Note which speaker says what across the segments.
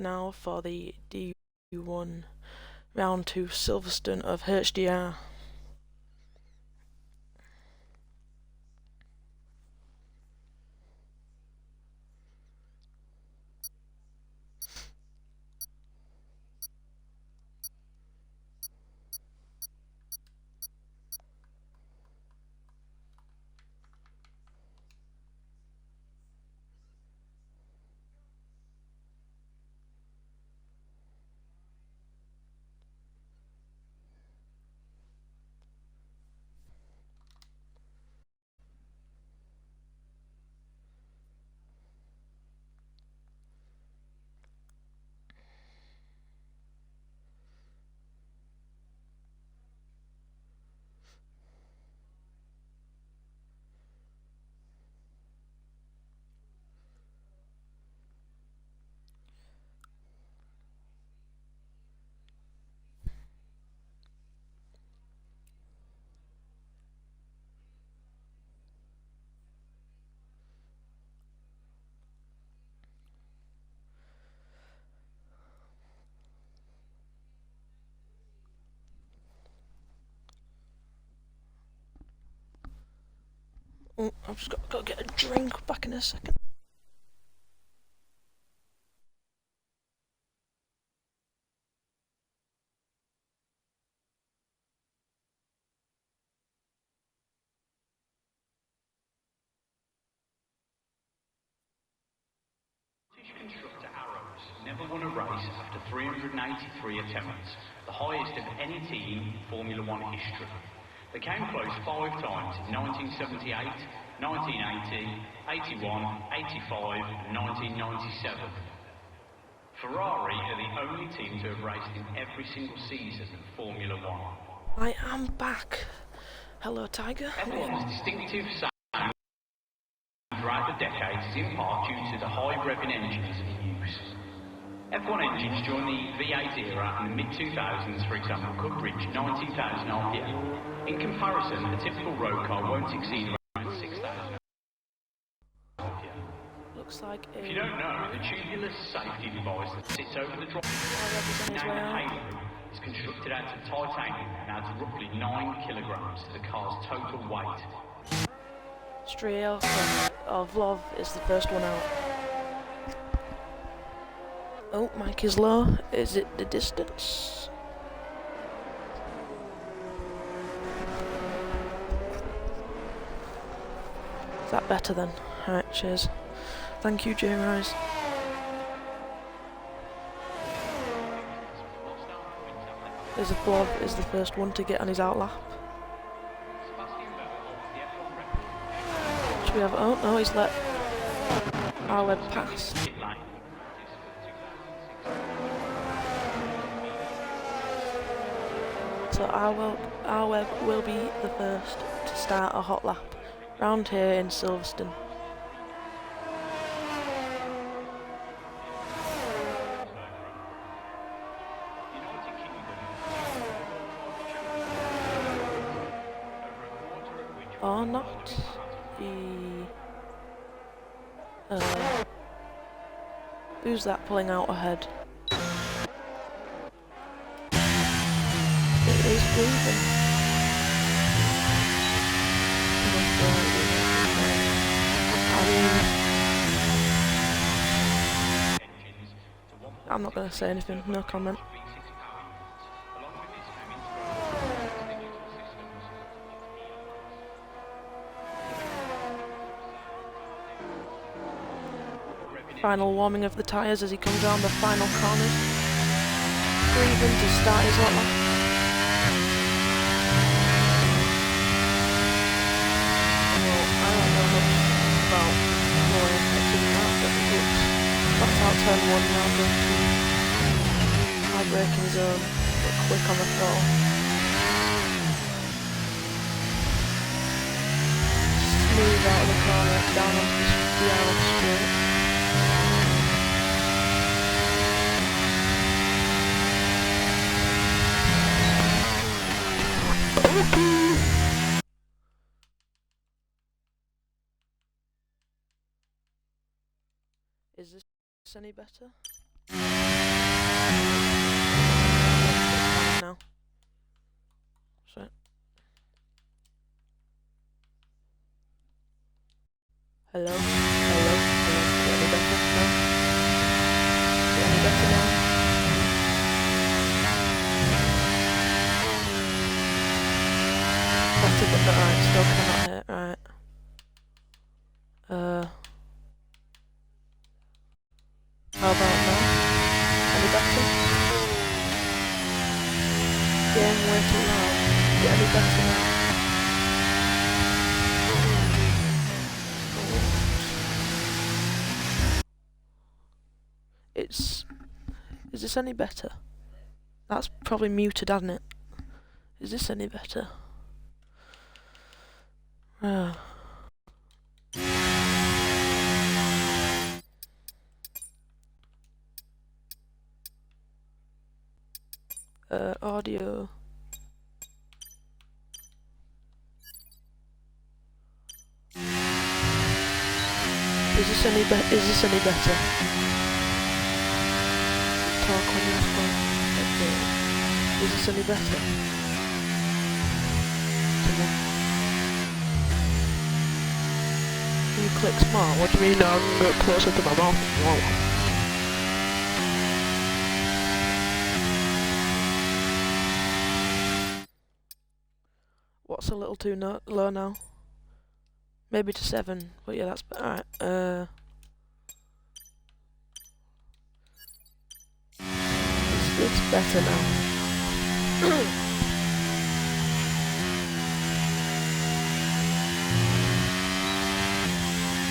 Speaker 1: now for the D1 round 2 Silverstone of HDR. Oh, I've just got to get a drink, back in a second.
Speaker 2: Constructor Arrows never won a race after 383 attempts, the highest of any team in Formula One history. They came close 5 times in 1978, 1980, 81, 85 and 1997. Ferrari are the only team to have raced in every single season of Formula One.
Speaker 1: I am back. Hello, Tiger.
Speaker 2: F1's distinctive sound throughout the decades is in part due to the high revving engines in use. F1 engines during the V8 era in the mid-2000s, for example, could reach 19,000 RPM. In comparison, a typical road car won't exceed around 6,000 RPM.
Speaker 1: Looks like
Speaker 2: If you don't know, the tubular safety device that sits over the drive is constructed out of titanium and adds roughly 9 kilograms to the car's total weight.
Speaker 1: Strail of Love is the first one out. Oh, mic is low. Is it the distance? Is that better then? Alright, cheers. Thank you, J-Rise. There's a Blob is the first one to get on his outlap. Should we have... oh no, he's let our web pass. So our web will be the first to start a hot lap round here in Silverstone. Or not. Who's that pulling out ahead? It is breathing. I'm not going to say anything, no comment. Final warming of the tyres as he comes around the final corners. Breathing to start his hot lap. Well, I don't know much about more than that, but it's flat out turn 1 now, going to high braking zone, but quick on the throttle. Smooth out of the corner, down onto the arrow straight. Is this any better? Hello? Hello? Hello? Is it any better? No? Is it any better now? Better but not right, still cannot hit, right. How about now? Any better? Game way too loud. Is it any better now? It's... Is this any better? That's probably muted, hasn't it? Is this any better? Audio. Is this any better? Talk on your phone. Okay. Is this any better? Come on. Can you click smart? What do you mean? I'm gonna get closer to my mouth. Whoa. What's a little too low now? Maybe to 7, but yeah, that's alright. It's better now.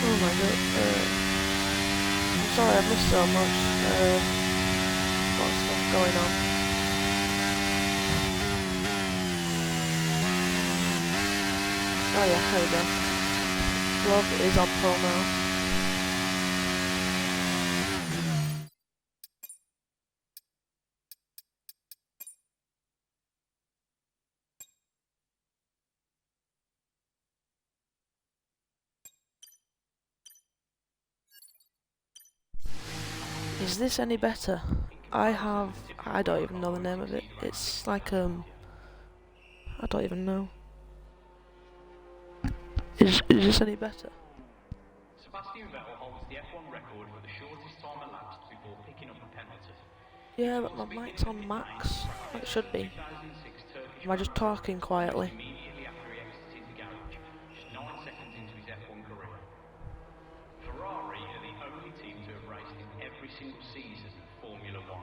Speaker 1: Oh my god. I'm sorry I missed so much. Lots of stuff going on. Oh yeah, there we go. Vlog is on pro now. Is this any better? I don't even know the name of it. It's like, I don't even know. Is this any better?
Speaker 2: Sebastian Vettel holds the F1 record for the shortest time elapsed before picking up a penalty.
Speaker 1: Yeah, but my mic's on max. It should be. Am I just talking quietly?
Speaker 2: Immediately after he exited the garage, just 9 seconds into his F1 career. Ferrari are the only team to have raced in every single season of Formula 1.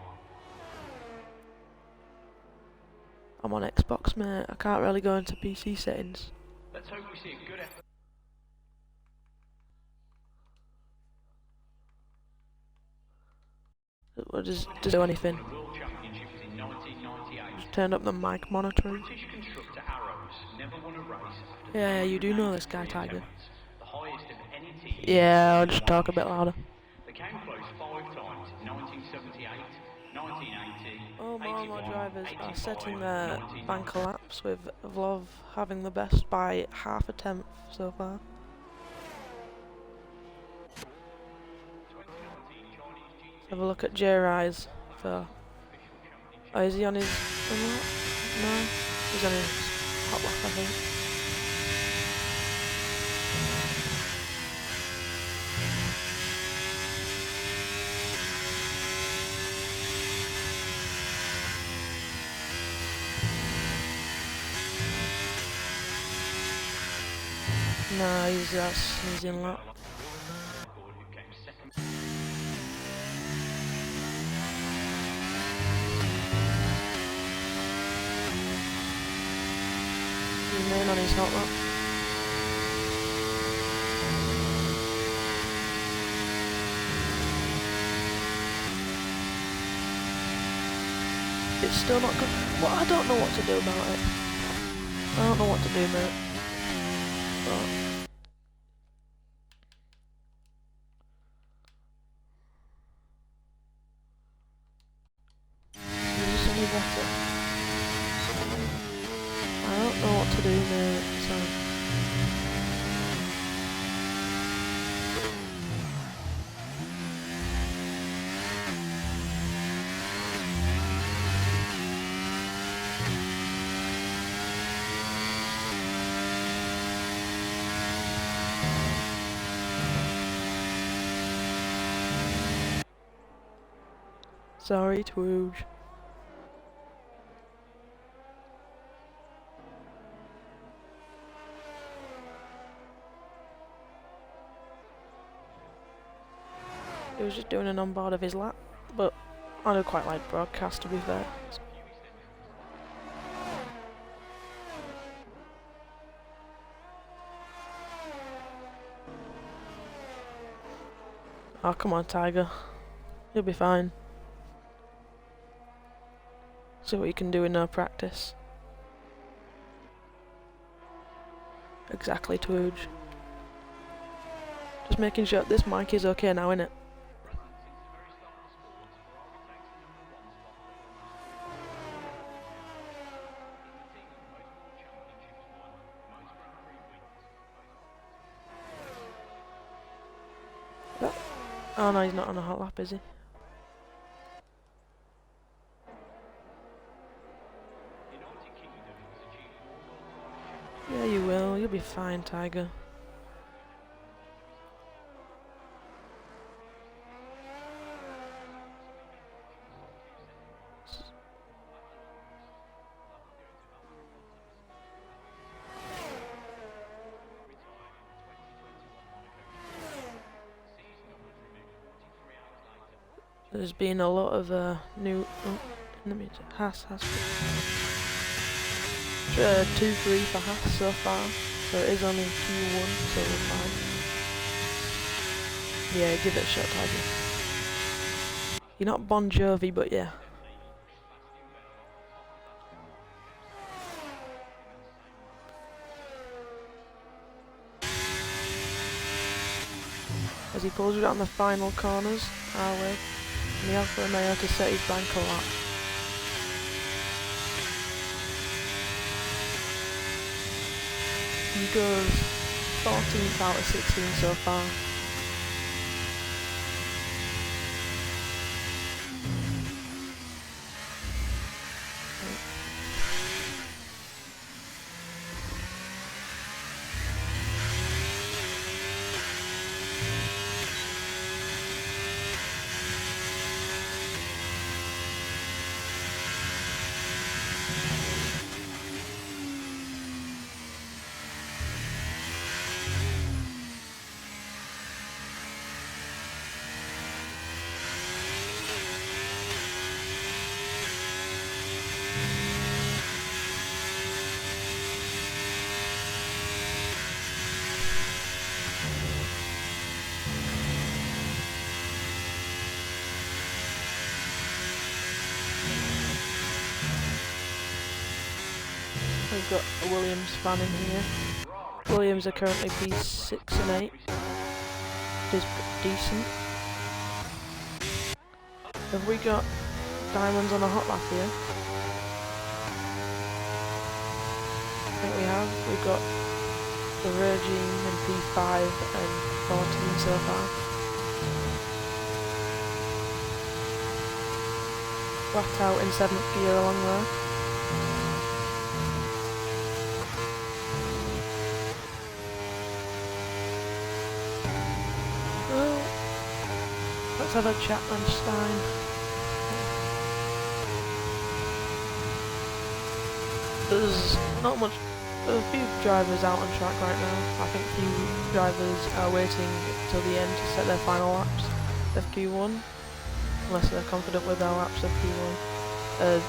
Speaker 1: I'm on Xbox, mate. I can't really go into PC settings.
Speaker 2: Let's hope we see a good F1.
Speaker 1: Does it do anything?
Speaker 2: World Championship was in 1998.
Speaker 1: Just turned up the mic monitoring.
Speaker 2: British constructor Arrows never won a race after
Speaker 1: Yeah, you do know this guy, Tiger.
Speaker 2: the highest of any team.
Speaker 1: Yeah, I'll just talk a bit louder.
Speaker 2: They came close 5 times in 1978, 1980.
Speaker 1: Oh, more and more
Speaker 2: 81,
Speaker 1: drivers are
Speaker 2: 85,
Speaker 1: setting their
Speaker 2: 1990.
Speaker 1: bank collapse, with Vlov having the best by half a tenth so far.
Speaker 2: 2019 Chinese GT
Speaker 1: Have a look at J-Rise. So, oh, is he on his? No, he's on his hot lap, I think. No, he's in lap.
Speaker 2: record who came second.
Speaker 1: He's in on his hot lap. It's still not good. Well, I don't know what to do about it. I don't know what to do, mate. But is this any better? I don't know what to do, mate. So. Sorry, Twooge. He was just doing an on-board of his lap, but I do quite like broadcast, to be fair. Oh, come on, Tiger. You'll be fine. See what you can do in no practice. Exactly, Twooge. Just making sure this mic is okay now, innit? Oh no, he's not on a hot lap, is he? Yeah, you will. You'll be fine, Tiger. There's been a lot of new. Oh, let me. Haas. 2-3 for Haas so far, so it is only Q1, so we're fine. Yeah, give it a shot, Tiger. You're not Bon Jovi, but yeah. As he pulls around the final corners, our way, and the Alfa Romeo to set his bank a lap. He goes 14th out of 16 so far. We've got a Williams fan in here. Williams are currently P6 and 8. It is decent. Have we got diamonds on a hot lap here? I think we have. We've got the Virgin in P5 and 14 so far. Flat out in 7th gear along there. Let's have a Chapmanstein. There's not much, a few drivers out on track right now. I think few drivers are waiting till the end to set their final laps of Q1, unless they're confident with their laps of Q1.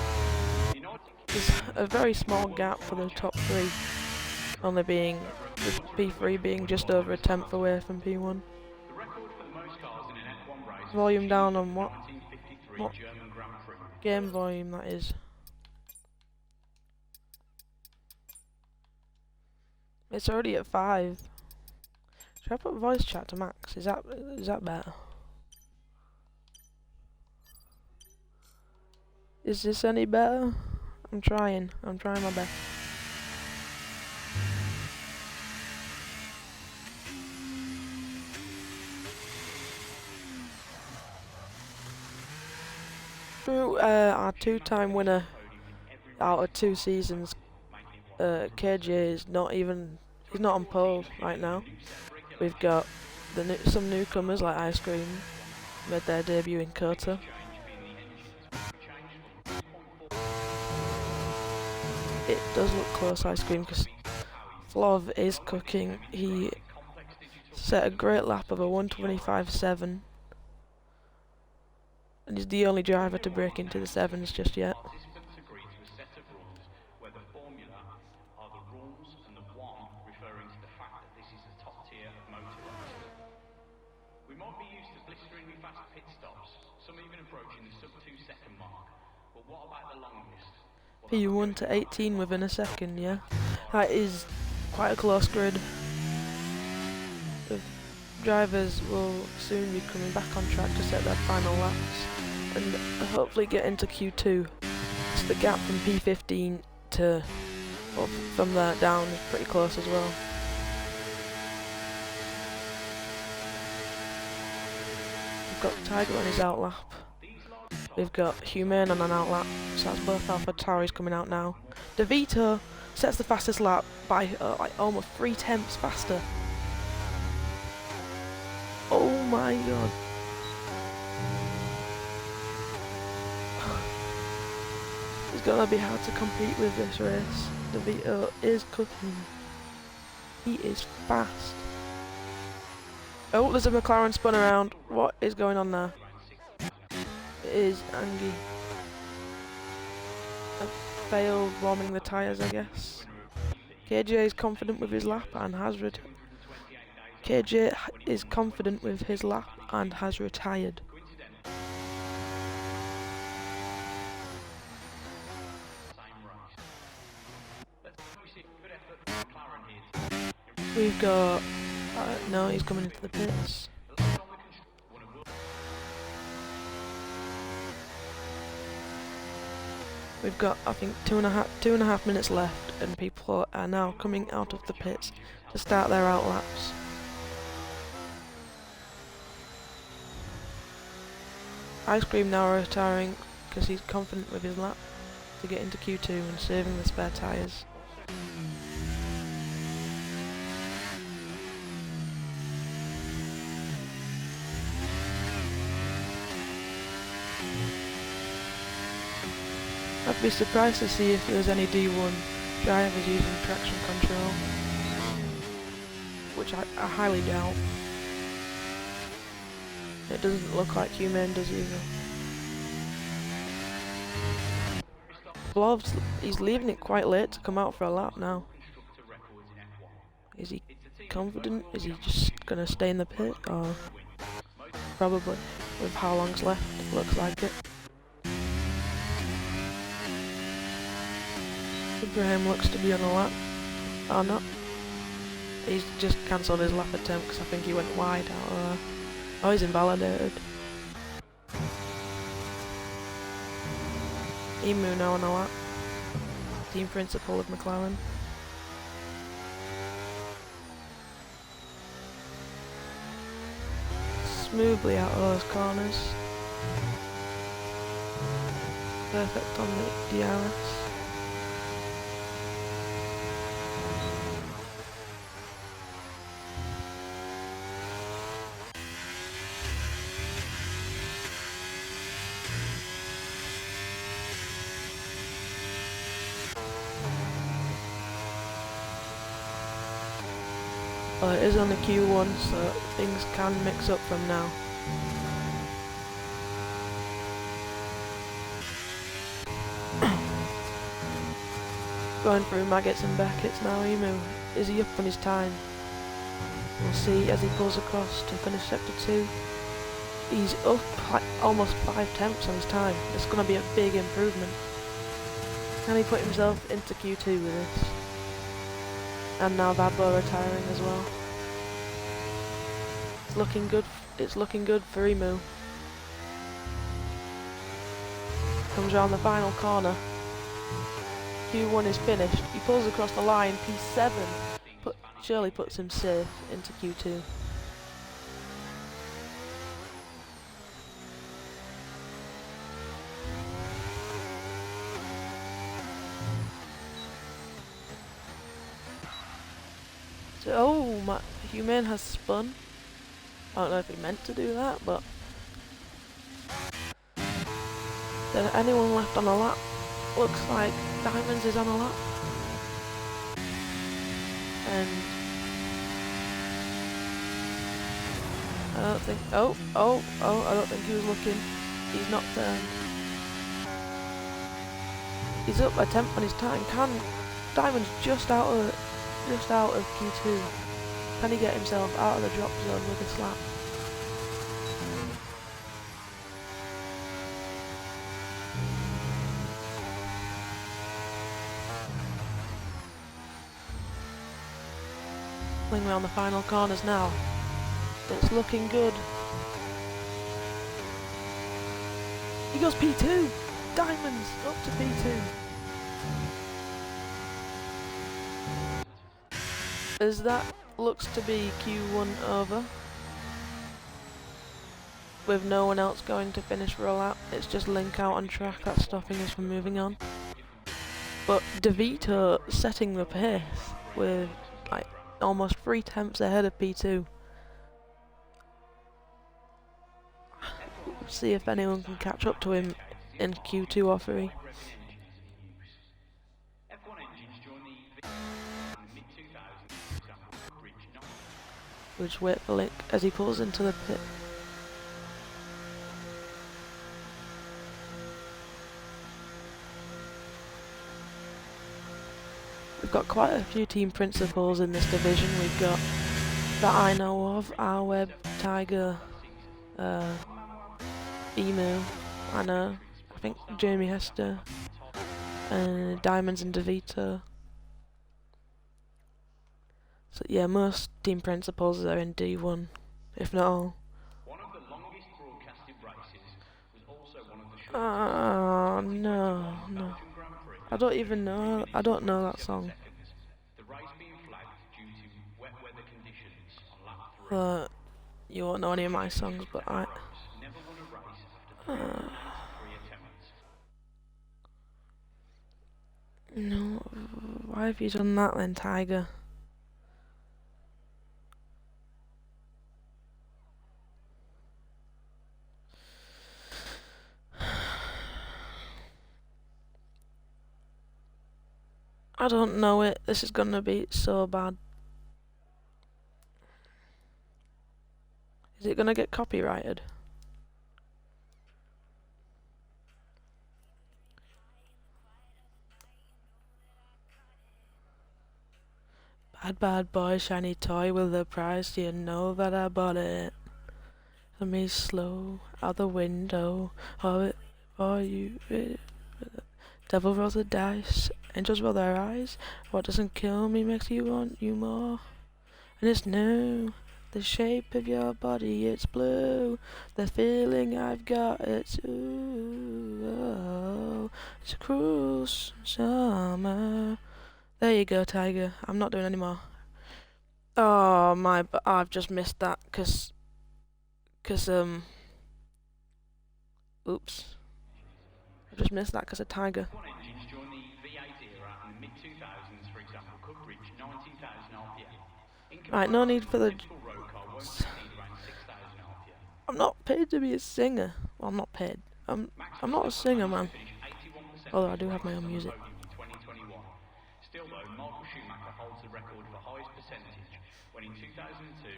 Speaker 1: There's a very small gap for the top 3, only being, with P3 being just over a 10th away from P1. Volume down on what game volume that is. It's already at 5. Should I put voice chat to max? Is that better? Is this any better? I'm trying my best. Through our 2-time winner out of 2 seasons, KJ is not even, he's not on pole right now. We've got some newcomers like Ice Cream made their debut in Kota. does look close ice cream because Flov is cooking. He set a great lap of a 1:25.7, and he's the only driver to break into the sevens just yet.
Speaker 2: Participants agree to a set of rules where the formula are the rules and the one referring to the fact that this is a top tier motor race. We might be used to blisteringly fast pit stops, some even approaching the sub 2 second mark, but what about the longest?
Speaker 1: P1 to 18 within a second, yeah. That is quite a close grid. The drivers will soon be coming back on track to set their final laps and hopefully get into Q2. So the gap from P15 to, well, from there down is pretty close as well. We've got Tiger on his outlap. We've got Humane on an outlap, so that's both Alpha Tauris coming out now. DeVito sets the fastest lap by like almost 3/10 faster. Oh my god. It's gonna be hard to compete with this race. DeVito is cooking. He is fast. Oh, there's a McLaren spun around. What is going on there? It is Angie. Failed warming the tyres, I guess. KJ is confident with his lap and has retired. KJ is confident with his lap and has retired. We've got... no, he's coming into the pits. We've got, I think, two and a half minutes left, and people are now coming out of the pits to start their outlaps. Ice Cream now retiring because he's confident with his lap to get into Q2 and saving the spare tyres. I'd be surprised to see if there's any D1 drivers using traction control, which I highly doubt. It doesn't look like Humane does either. Blov's, he's leaving it quite late to come out for a lap now. Is he confident? Is he just going to stay in the pit? Or probably, with how long's left, it looks like it. Ibrahim looks to be on a lap. Or not. He's just cancelled his lap attempt because I think he went wide out of there. Oh, he's invalidated. Emu now on a lap. Team principal of McLaren. Smoothly out of those corners. Perfect on the DRS. Well, it is on the Q1, so things can mix up from now. Going through Maggots and Beckett's now. Emu, is he up on his time? We'll see as he pulls across to finish sector 2. He's up like almost 5/10 on his time. It's going to be a big improvement. Can he put himself into Q2 with this? And now Vadbo retiring as well. It's looking good. It's looking good for Emu. Comes around the final corner. Q1 is finished. He pulls across the line. P7 surely puts him safe into Q2. Oh, my Humane has spun. I don't know if he meant to do that, but... Is there anyone left on a lap? Looks like Diamonds is on a lap. and I don't think. Oh! I don't think he was looking. He's not turned. He's up by 10th on his time. Diamond's just out of Q2. Can he get himself out of the drop zone with a slap? Pulling around the final corners now. It's looking good. He goes P2! Diamonds up to P2. As that looks to be Q1 over. With no one else going to finish rollout. It's just Link out on track that's stopping us from moving on. But DeVito setting the pace with like almost 3 tenths ahead of P2. See if anyone can catch up to him in Q2 or 3. We'll just wait for Link as he pulls into the pit. We've got quite a few team principals in this division. We've got, that I know of, Web, Tiger, Emu, Anna, I think Jamie Hester, and Diamonds and DeVito. So yeah, most team principals are in D1, if not all. Oh no. I don't know that song. You won't know any of my songs, but no, why have you done that then, Tiger? I don't know it. This is gonna be so bad. Is it gonna get copyrighted? Bad boy, shiny toy with a price. You know that I bought it. Let me slow out the window. Or you. Devil rolls the dice. Angels roll their eyes. What doesn't kill me makes you want you more. And it's new. The shape of your body, it's blue. The feeling I've got, it's ooh, oh, it's a cruel summer. There you go, Tiger. I'm not doing any more. Oh my! I've just missed that, cause oops. I just missed that because of Tiger. Right, no need for the. I'm not paid to be a singer. Well, I'm not paid. I'm not a singer, man. Although I do have my own music.
Speaker 2: Still though, Michael Schumacher holds the record for highest percentage when in 2002,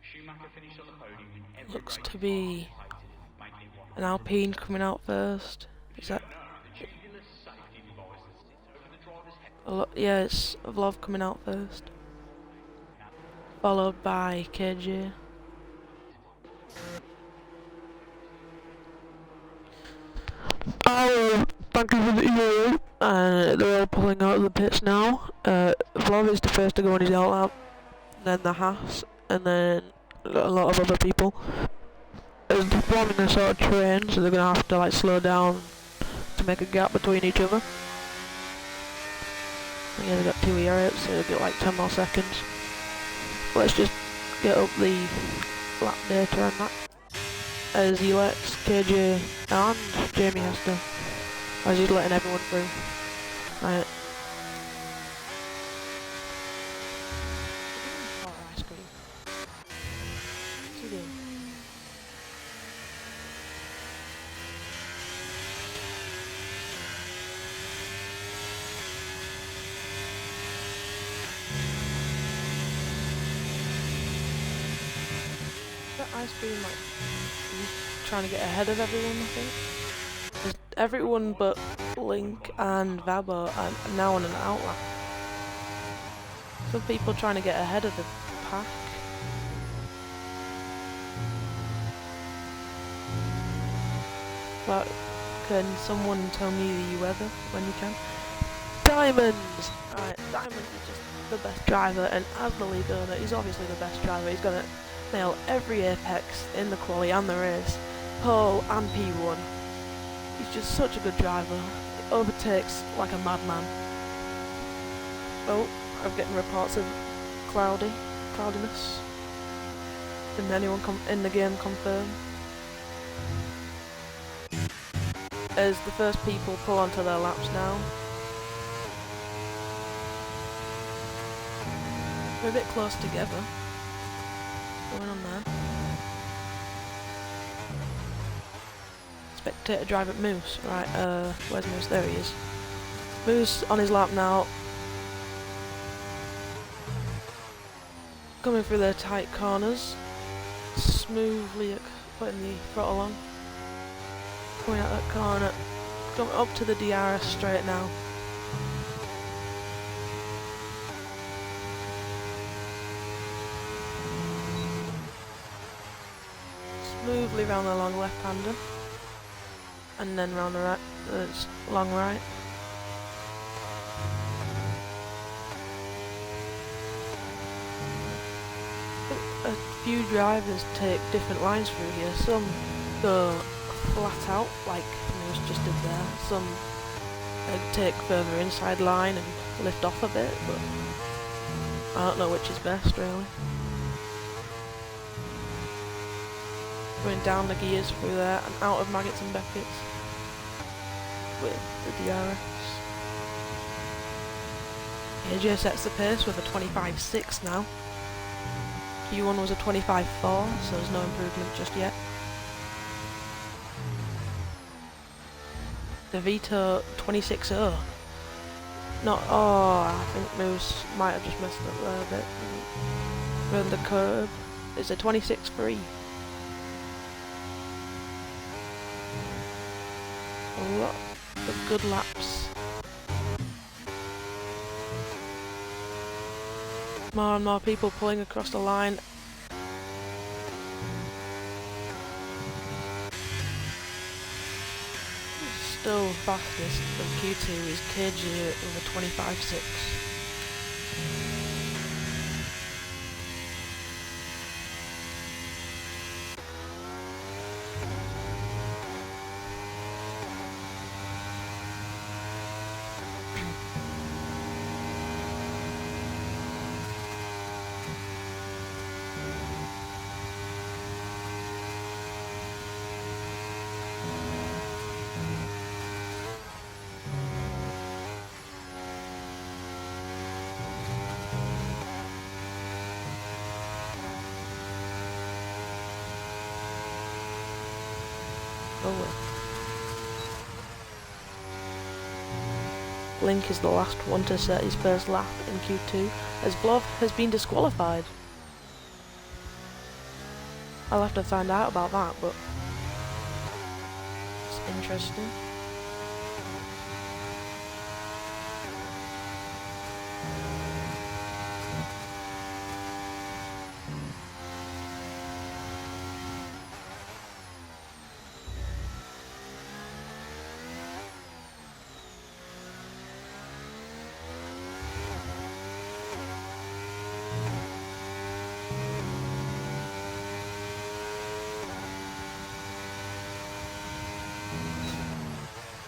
Speaker 2: Schumacher finished on the podium in every
Speaker 1: Looks
Speaker 2: race
Speaker 1: to be an Alpine coming out first. Is that? Yeah, it's Vlov coming out first. Followed by KJ. Oh, thank you for the email. They're all pulling out of the pits now. Vlov is the first to go on his out lap, then the Haas, and then a lot of other people. They're forming a sort of train, so they're gonna have to like slow down to make a gap between each other. Yeah, they got 2 air-outs, so they'll get like 10 more seconds. Let's just get up the lap data and that. As he lets KJ and Jamie Hester, as he's letting everyone through. Right. ice cream, like, he's trying to get ahead of everyone, I think. There's everyone but Link and Vabo are now on an outlap. Some people trying to get ahead of the pack. But can someone tell me the weather when you can? Diamonds! Right, Diamond is just the best driver, and as the league owner, he's obviously the best driver. He's gonna nail every apex in the quali and the race, pole and P1. He's just such a good driver. He overtakes like a madman. Oh, I'm getting reports of cloudiness. Didn't anyone in the game confirm? As the first people pull onto their laps now. We're a bit close together. What's going on there? Spectator drive at Moose. Right, where's Moose? There he is. Moose on his lap now. Coming through their tight corners. Smoothly putting the throttle on. Coming out that corner. Coming up to the DRS straight now. Smoothly round the long left-hander. And then round the right, long right. A few drivers take different lines through here. Some go flat out, like Moose just did there. Some take further inside line and lift off a bit, but I don't know which is best really. Going down the gears through there and out of Maggots and Beckett's with the DRS. AJ sets the pace with a 25.6 now. Q1 was a 25.4, so there's no improvement just yet. De Vito 26.0. Not, oh, I think Moose might have just messed up there a bit. Around the curb. It's a 26.3. A lot of good laps. More and more people pulling across the line. Still fastest of Q2 is KG with a 25.6. Link is the last one to set his first lap in Q2, as Vlov has been disqualified. I'll have to find out about that, but it's interesting.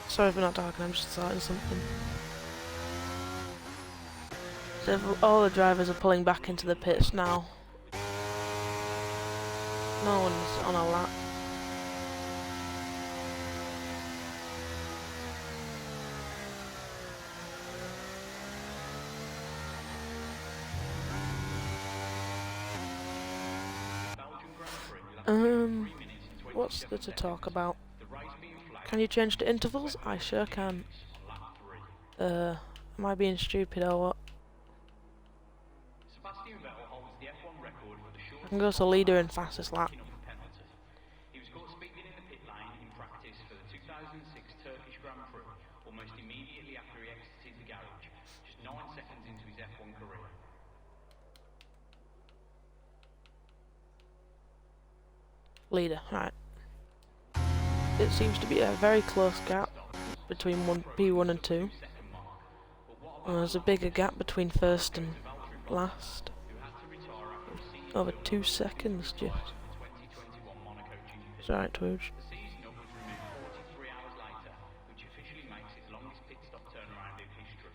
Speaker 1: Sorry for not talking, I'm just starting something. So all the drivers are pulling back into the pits now. No one's on a lap. What's there to talk about? Can you change to intervals? I sure can. Am I being stupid or what? I can go to leader and fastest lap.
Speaker 2: Grand Prix almost immediately after he exited the garage, just 9 seconds into his F1 career.
Speaker 1: Leader, right. It seems to be a very close gap between P1 and 2. And there's a bigger gap between first and last. Over 2 seconds just. It's right, Twooge.
Speaker 2: The season up was removed 43 hours later, which officially makes it the longest pit stop turnaround in history.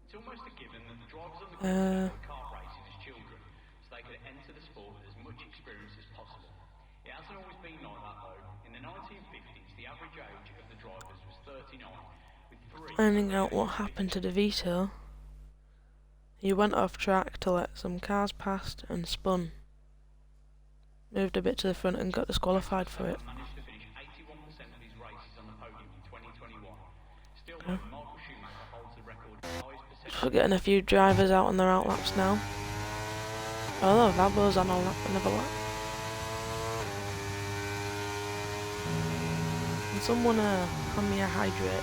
Speaker 2: It's almost a given that the drivers on the grid were kart racing as children, so they could enter the sport with as much experience as possible. It hasn't always been like that though. In the 1950s, the average age of the drivers was 39, with 3...
Speaker 1: Finding out what happened to DeVito, he went off track to let some cars past and spun. Moved a bit to the front and got disqualified for it.
Speaker 2: managed to finish 81% of his races on the podium in 2021. Still, though, Michael Schumacher holds the record for highest percentage.
Speaker 1: We're getting a few drivers out on their outlaps now. Oh, Vabo's on another lap. Can someone hand me a hydrate?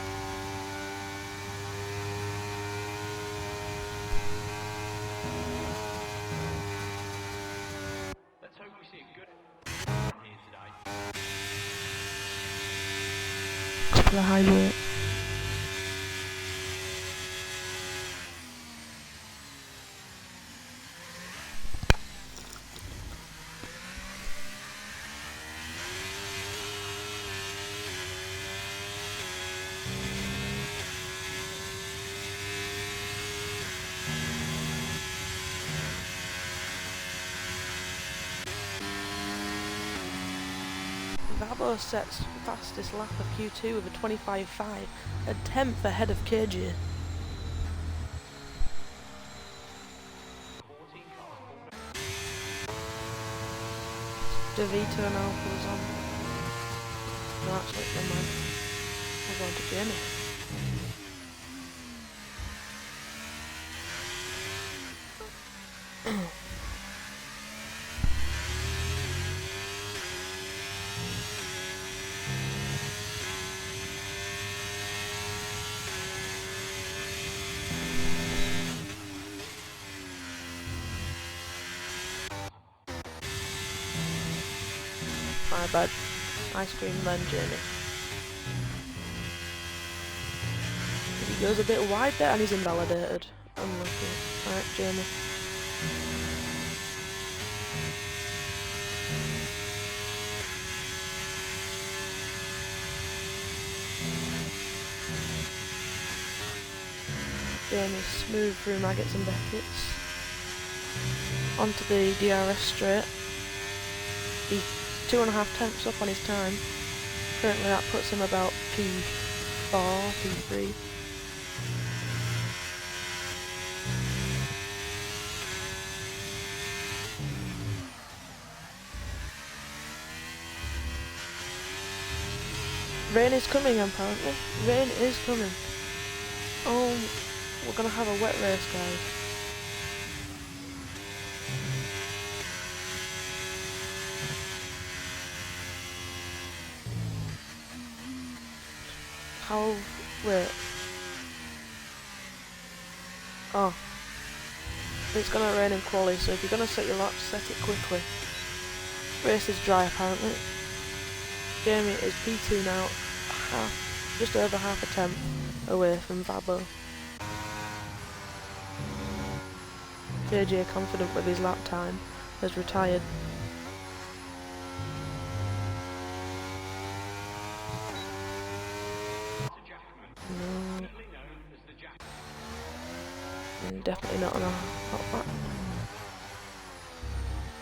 Speaker 2: Let's hope we see a good run here today.
Speaker 1: Couple of hydrate. Vabo sets fastest lap of Q2 with a 25.5, a 10th ahead of KJ.
Speaker 2: 14 cars.
Speaker 1: DeVito and Alpha's on. No, actually, never mind. We're going to Jamie. My bad. Ice cream then Jamie. He goes a bit wide there and he's invalidated. Unlucky. Alright, Jamie. Jamie smooth through Maggots and Beckett's. Onto the DRS straight. He's 2.5 tenths up on his time. Currently that puts him about P4, P3. Rain is coming apparently. Rain is coming. Oh, we're gonna have a wet race, guys. How... wait. Oh. It's gonna rain in quali, so if you're gonna set your laps, set it quickly. Race is dry apparently. Jamie is P2 now, just over half a tenth away from Vabo. JJ, confident with his lap time, has retired. No. Definitely not on a hot lap.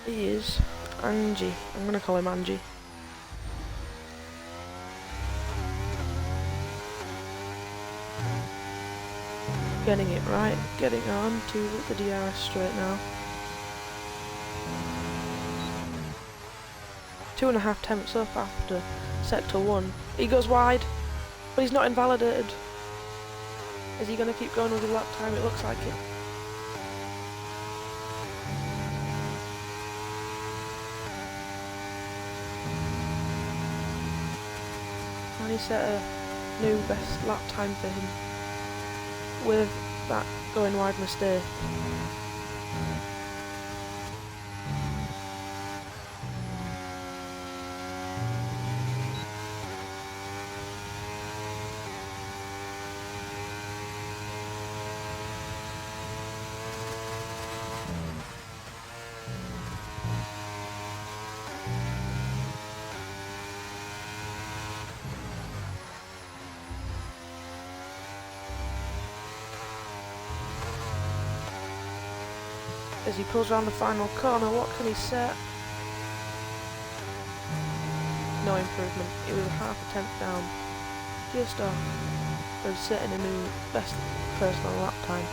Speaker 1: He is Angie. I'm gonna call him Angie. Getting it right, getting on to the DRS straight now. 2.5 tenths up after sector 1. He goes wide, but he's not invalidated. Is he going to keep going with his lap time? It looks like it. And he set a new best lap time for him with that going wide mistake. As he pulls around the final corner, what can he set? No improvement. He was half a tenth down. Just off of setting a new best personal lap time.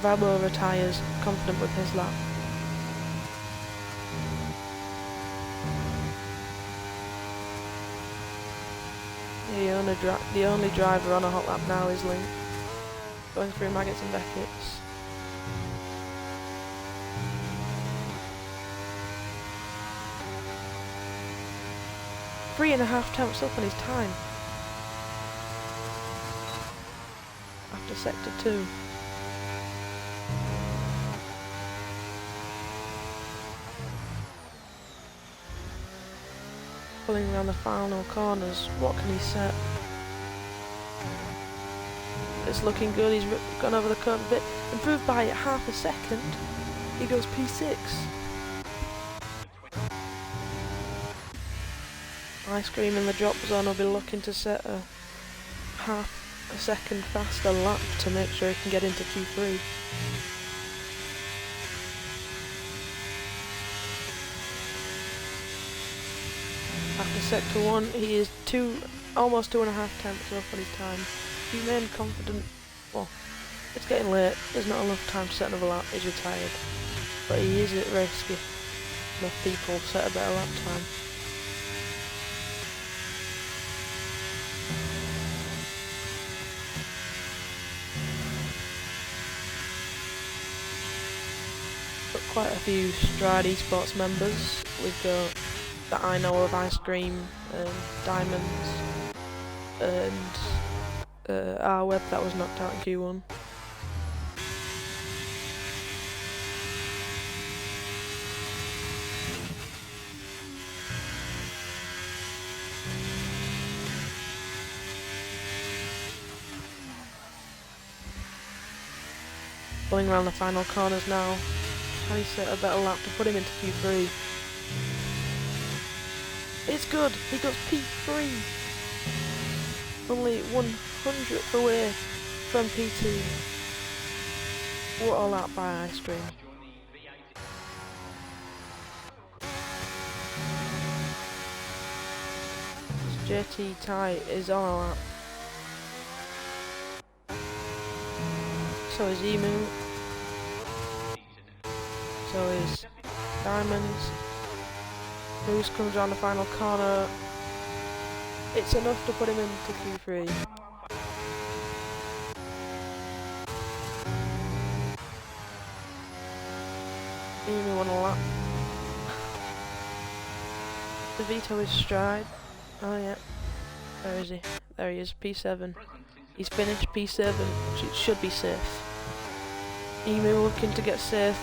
Speaker 1: Vabo retires, confident with his lap. The only driver on a hot lap now is Link, going through Maggots and Beckett's. Three and a half tenths up on his time after sector 2. Pulling around the final corners, what can he set? It's looking good, he's gone over the curve a bit, improved by half a second. He goes P6. Ice Cream in the drop zone will be looking to set a half a second faster lap to make sure he can get into Q3. After sector 1, he is almost 2.5 tenths up on his time. He remained confident. Well, it's getting late, there's not enough time to set another lap, he's retired. But he is at risk if enough people set a better lap time. Quite a few Stride Esports members. We've got that I know of, Ice Cream, Diamonds, and our web that was knocked out in Q1. Pulling around the final corners now. Can he set a better lap to put him into Q3? It's good! He goes P3! Only 100th away from P2. What a lap by Ice Cream. JT Ty is on a lap. So is Emu. So is Diamonds. Moose comes around the final corner. It's enough to put him into Q3. Emu on a lap. The Vito is Stride. Oh yeah. Where is he? There he is, P7. He's finished P7, which it should be safe. Emu looking to get safe.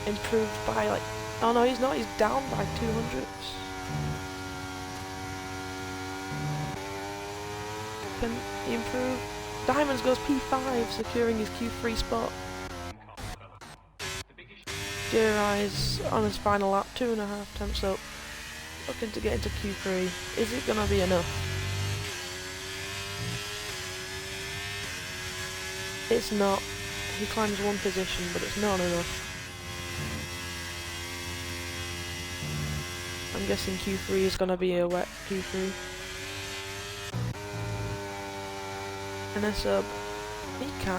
Speaker 1: Improved by like... Oh no, he's not, he's down by 200s. Can he improve? Diamonds goes P5, securing his Q3 spot. J-Rise on his final lap, 2.5 tenths up. Looking to get into Q3. Is it gonna be enough? It's not. He climbs one position, but it's not enough. I'm guessing Q3 is gonna be a wet Q3. And then sub.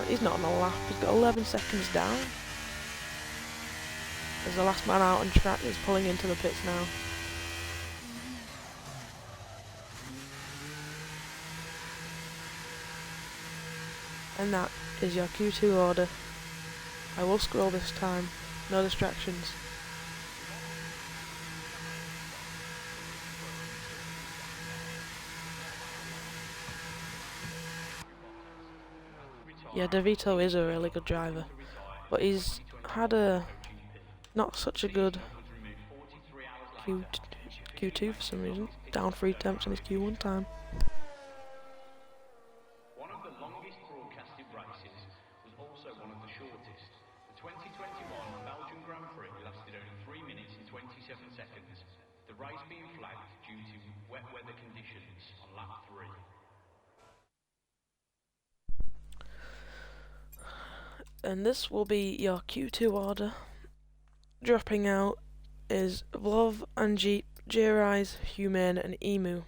Speaker 1: He's not on a lap, he's got 11 seconds down. There's the last man out on track that's pulling into the pits now. And that is your Q2 order. I will scroll this time, no distractions. Yeah, DeVito is a really good driver, but he's had a not such a good Q Q2 for some reason. Down 3 attempts on his Q1 time.
Speaker 2: One of the longest broadcasted races was also one of the shortest. The 2021 Belgian Grand Prix lasted only 3 minutes and 27 seconds, the race being flagged due to wet weather conditions on lap 3.
Speaker 1: And this will be your Q2 order. Dropping out is Vlov, Anjeep, J-Rise, Humane and Emu.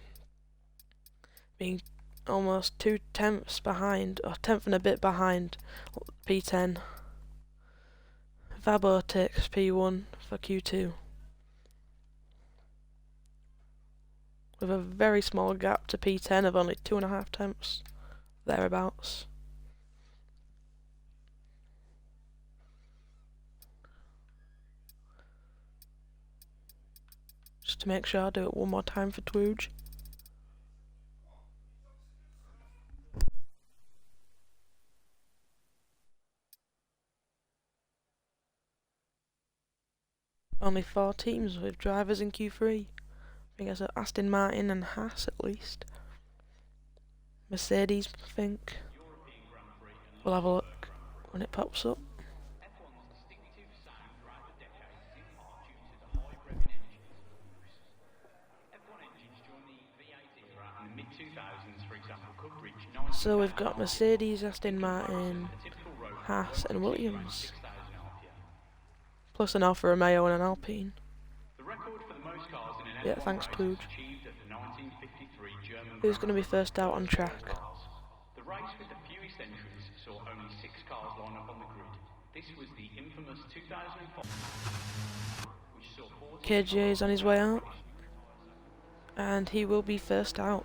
Speaker 1: Being almost 2 tenths behind, or 10th and a bit behind P10. Vabo takes P1 for Q2. With a very small gap to P10 of only 2.5 tenths, thereabouts. Just to make sure I do it one more time for Twooge. Only 4 teams with drivers in Q3. I think it's Aston Martin and Haas at least. Mercedes, I think. We'll have a look when it pops up.
Speaker 2: F1's distinctive sound throughout the decades is in part due to the high revving engines it moves. F1 engines during the V8 era and the mid-2000s, for example, could reach 90,000
Speaker 1: So we've got Mercedes,
Speaker 2: RPM.
Speaker 1: Aston
Speaker 2: In
Speaker 1: Martin,
Speaker 2: comparison, a typical road
Speaker 1: Haas and
Speaker 2: could achieve around
Speaker 1: Williams.
Speaker 2: 6,000 RPM.
Speaker 1: Plus an Alfa Romeo and an Alpine.
Speaker 2: The record for the most cars in an
Speaker 1: Yeah,
Speaker 2: F1
Speaker 1: thanks
Speaker 2: race was
Speaker 1: Twooge.
Speaker 2: achieved at the 1953 German
Speaker 1: Who's
Speaker 2: Grand
Speaker 1: going to be
Speaker 2: Prix.
Speaker 1: first out on track?
Speaker 2: The race with the fewest entries saw only 6 cars line up on the grid. This was the infamous 2005, which saw 14
Speaker 1: KJ is on his way out. And he will be first out.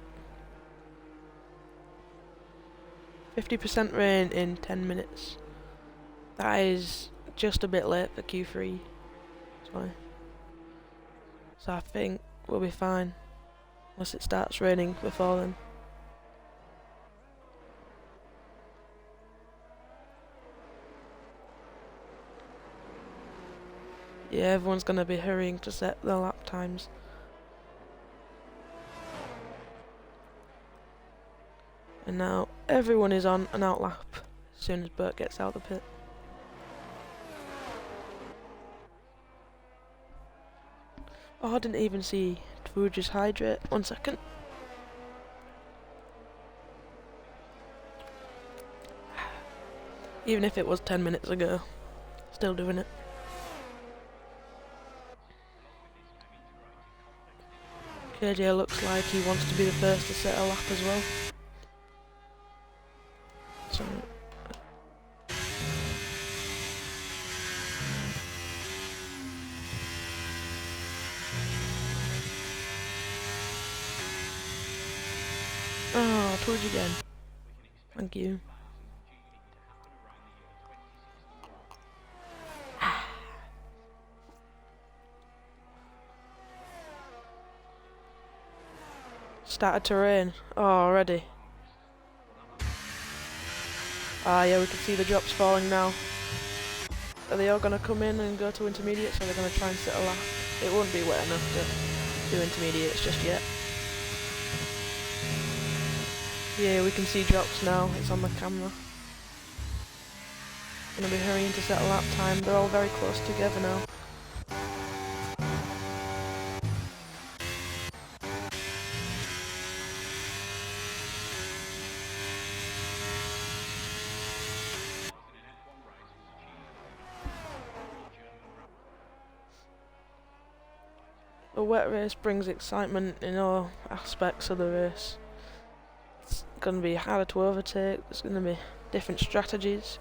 Speaker 1: 50% rain in 10 minutes. That is just a bit late for Q3. So I think we'll be fine. Unless it starts raining before then. Yeah, everyone's going to be hurrying to set their lap times. And now everyone is on an out lap as soon as Bert gets out of the pit. Oh, I didn't even see Twooge's hydrate. 1 second. Even if it was 10 minutes ago, still doing it. KJ looks like he wants to be the first to set a lap as well. So oh, Twooge again. Thank you. Started to rain. Oh, already. Ah, yeah, we can see the drops falling now. Are they all going to come in and go to intermediates, or are they going to try and set a lap? It won't be wet enough to do intermediates just yet. Yeah, we can see drops now. It's on the camera. Going to be hurrying to set a lap time. They're all very close together now. A wet race brings excitement in all aspects of the race. It's going to be harder to overtake, there's going to be different strategies.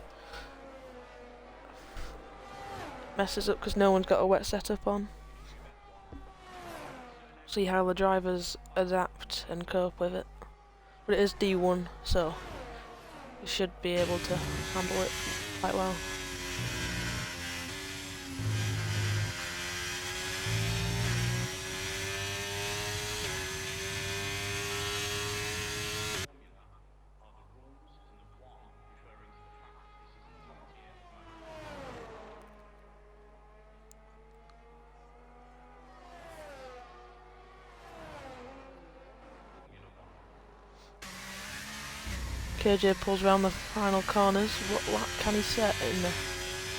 Speaker 1: Messes up because no one's got a wet setup on. See how the drivers adapt and cope with it. But it is D1, so you should be able to handle it quite well. KJ pulls around the final corners. What lap can he set in the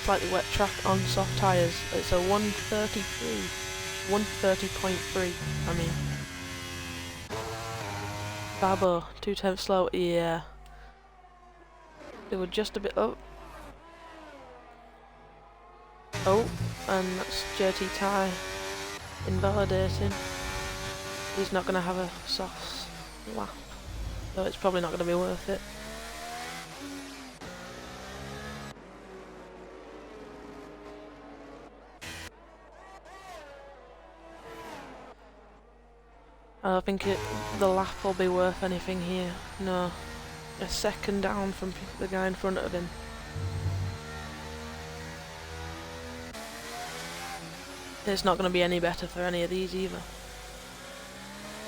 Speaker 1: slightly wet track on soft tyres? It's a 130.3, I mean. Babo, 2/10 slow, yeah. They were just a bit up. Oh, and that's JT Ty invalidating. He's not going to have a soft lap, so it's probably not going to be worth it. I don't think the lap will be worth anything here. No. A second down from the guy in front of him. It's not going to be any better for any of these either.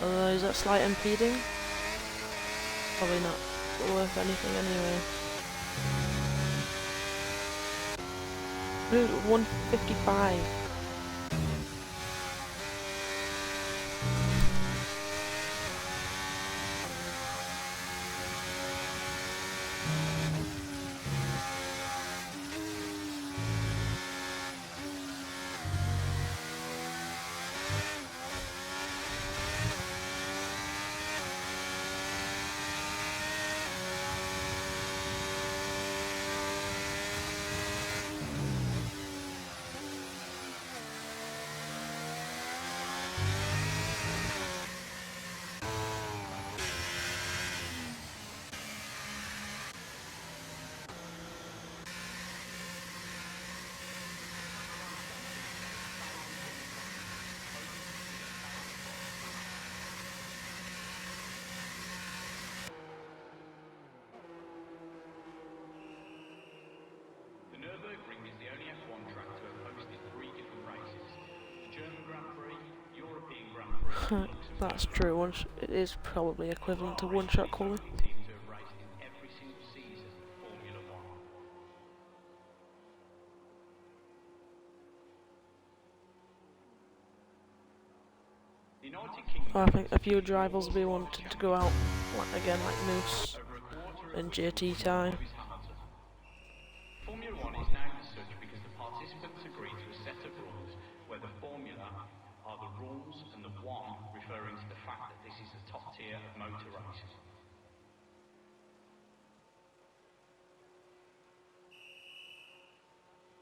Speaker 1: Although, is that slight impeding? Probably not worth anything anyway. Ooh, 155. That's true. It is probably equivalent to one-shot quality. Well, I think a few drivers will be wanting to go out again, like Moose and JT Ty.
Speaker 2: Formula One is named as such because the participants agree to a set of rules where the formula are the rules and the one referring to the fact that this is the top tier of motor racing.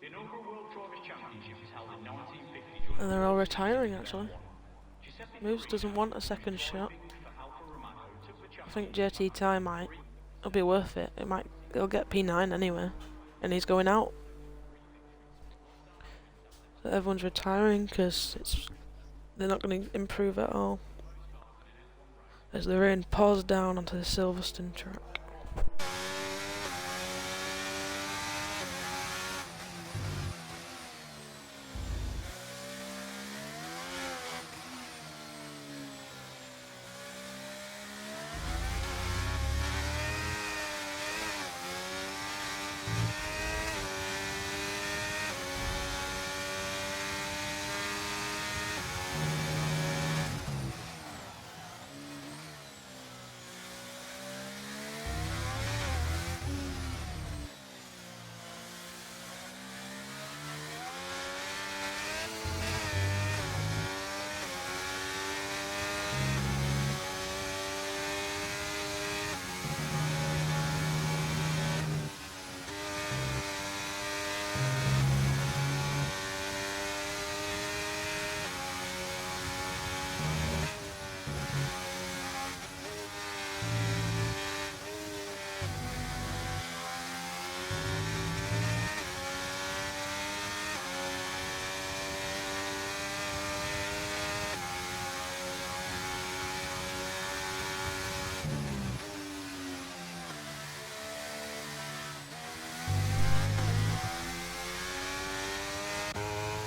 Speaker 2: The inaugural World Drivers' Championship was held in 1950.
Speaker 1: And they're all retiring actually. Moose doesn't want a second shot. I think JT Ty might. It'll be worth it. It'll get P9 anyway. And he's going out. So everyone's retiring because they're not going to improve at all. As the rain pours down onto the Silverstone track.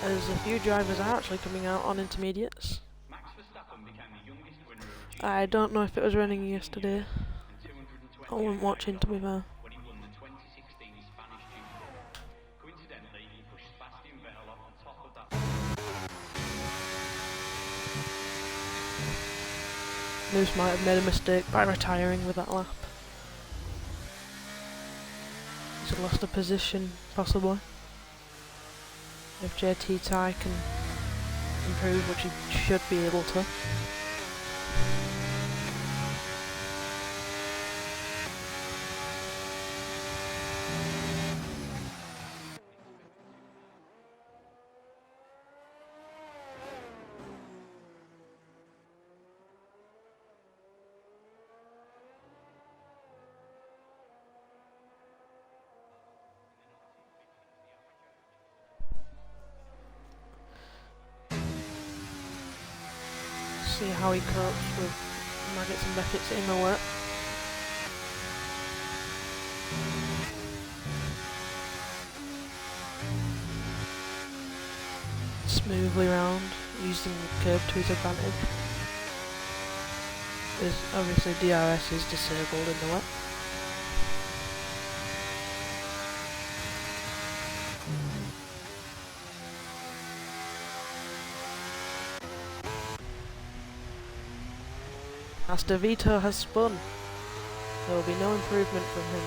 Speaker 1: There's a few drivers are actually coming out on intermediates. I don't know if it was raining yesterday. I wasn't watching, to be fair. Moose might have made a mistake by retiring with that lap. He's lost a position, possibly. If JT Ty can improve, which he should be able to. See how he copes with Maggots and Beckett's in the wet. Smoothly round, using the curb to his advantage. Because obviously DRS is disabled in the wet. As DeVito has spun, there will be no improvement from him.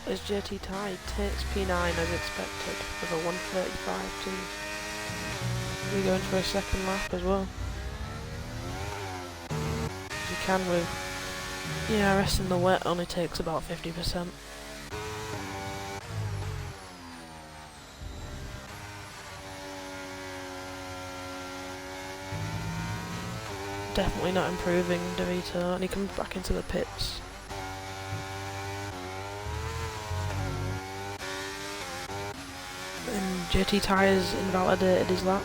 Speaker 1: As JT Tide takes P9 as expected with a 1:35.2. We're going for a second lap as well. As you can with ERS in the wet, only takes about 50%. Definitely not improving DeVito, and he comes back into the pits. And JT Tyres invalidated his lap.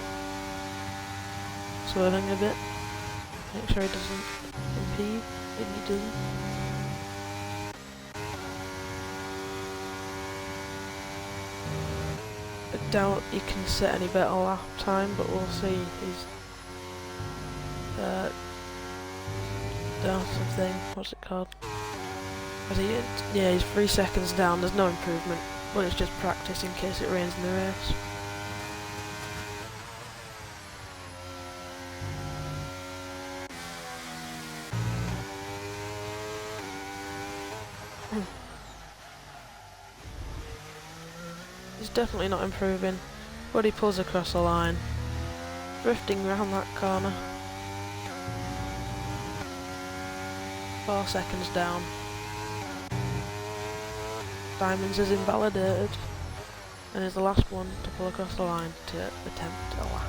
Speaker 1: Swerving a bit. Make sure he doesn't impede, and he doesn't. I doubt he can set any better lap time, but we'll see. He's down something, what's it called? Yeah, he's 3 seconds down, there's no improvement. But it's just practice in case it rains in the race. He's definitely not improving, but he pulls across the line. Drifting round that corner. 4 seconds down. Diamonds is invalidated and is the last one to pull across the line to attempt a lap.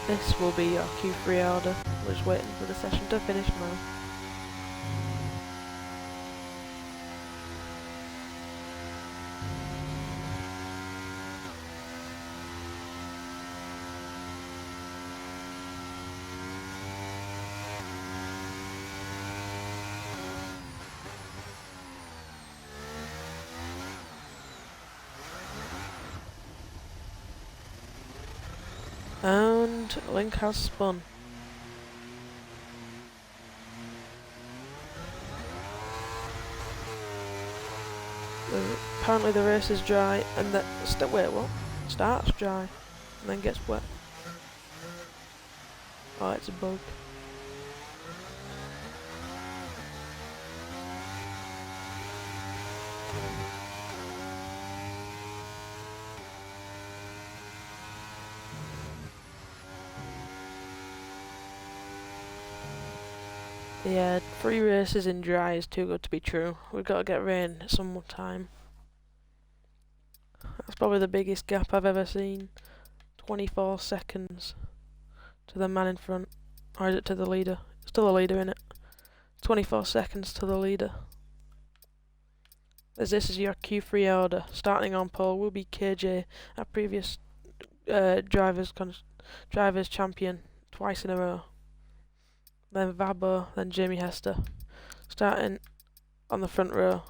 Speaker 1: This will be our Q3 order. We're just waiting for the session to finish now. And Link has spun. Apparently the race is dry, and wait, what? Starts dry, and then gets wet. Oh, it's a bug. Yeah, 3 races in dry is too good to be true. We've got to get rain some time. That's probably the biggest gap I've ever seen. 24 seconds to the man in front. Or is it to the leader? Still a leader, innit? 24 seconds to the leader. As this is your Q3 order. Starting on pole will be KJ, our previous drivers champion twice in a row. Then Vabo, then Jamie Hester. Starting on the front row.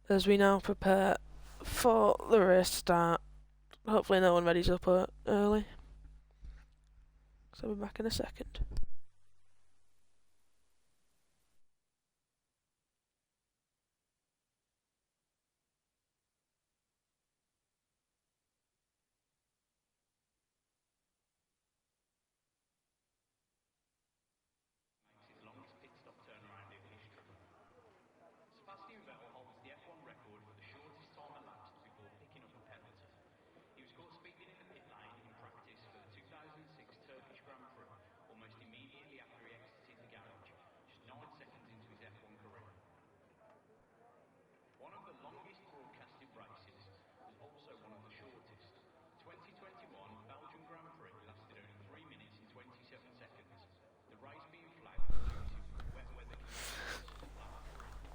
Speaker 1: As we now prepare for the race start. Hopefully no one readies up early. So we'll be back in a second.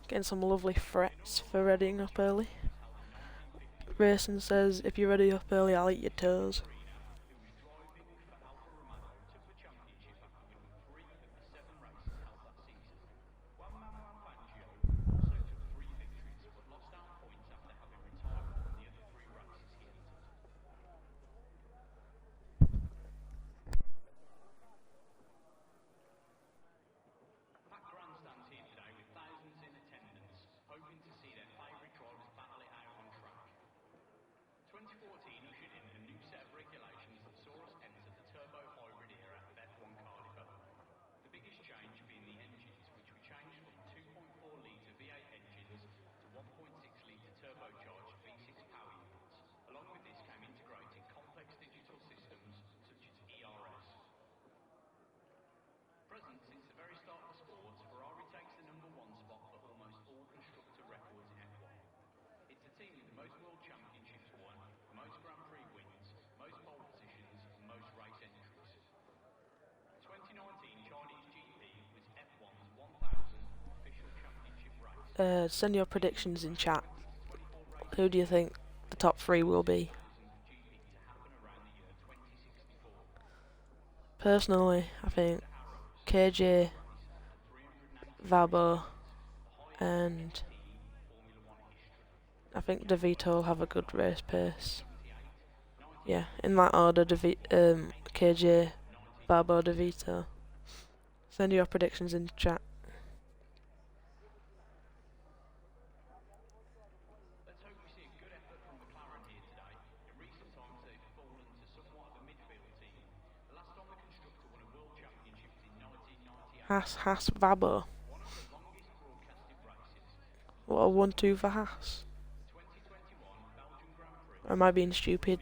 Speaker 1: Getting some lovely threats for readying up early. Racing says, if you ready up early, I'll eat your toes. Send your predictions in chat. Who do you think the top 3 will be? Personally, I think KJ, Vabo, and I think DeVito will have a good race pace. Yeah, in that order, KJ, Vabo, DeVito. Send your predictions in chat. Haas, Vabo. What a 1-2 for Haas. Or am I being stupid?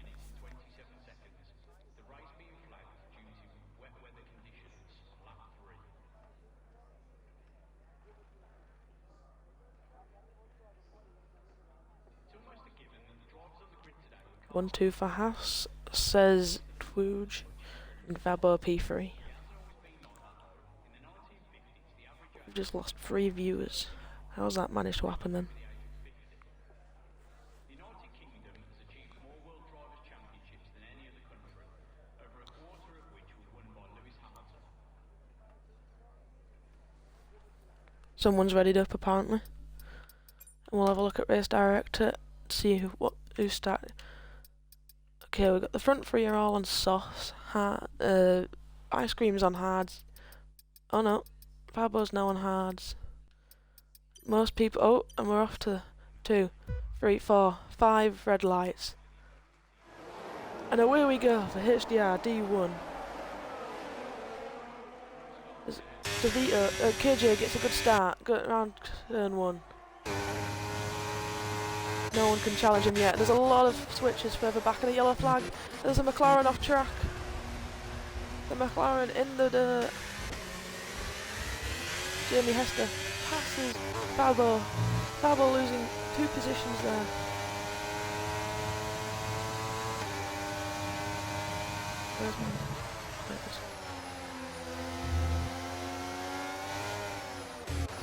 Speaker 1: One, two for Haas, says Twooge, and Vabo P3. We've just lost 3 viewers. How's that managed to happen then? Someone's readied up apparently. And we'll have a look at race director to see who started. Okay, we've got the front three are all on softs. Ice cream's on hards. Oh no, Fabo's now on hards. Most people. Oh, and we're off to 2, 3, 4, 5 red lights. And away we go for HDR D1. KJ gets a good start. Go around turn 1. No one can challenge him yet. There's a lot of switches further back in the yellow flag. There's a McLaren off track. The McLaren in the dirt. Jamie Hester passes Fabo. Fabo losing 2 positions there. Where's my...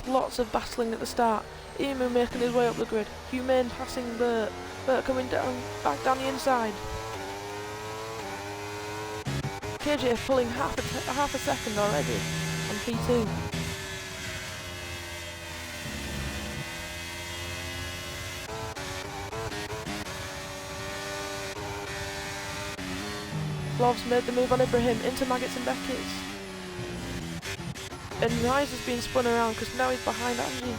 Speaker 1: Lots of battling at the start. Emu making his way up the grid. Humane passing Bert. Bert coming down, back down the inside. KJ pulling half a second already on P2. Lov's made the move on Ibrahim into Maggots and Beckett's. And Rise has been spun around because now he's behind Angie.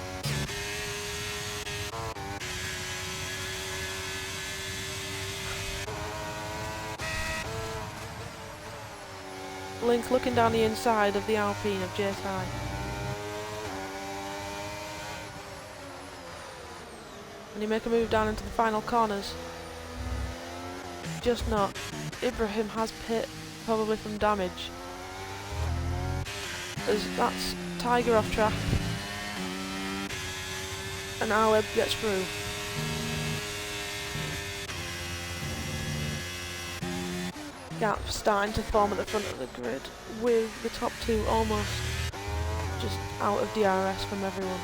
Speaker 1: Link looking down the inside of the Alpine of JSI. And he make a move down into the final corners. Just not. Ibrahim has pit, probably from damage. That's Tiger off track. And Aweb gets through. Gap starting to form at the front of the grid, with the top 2 almost just out of DRS from everyone.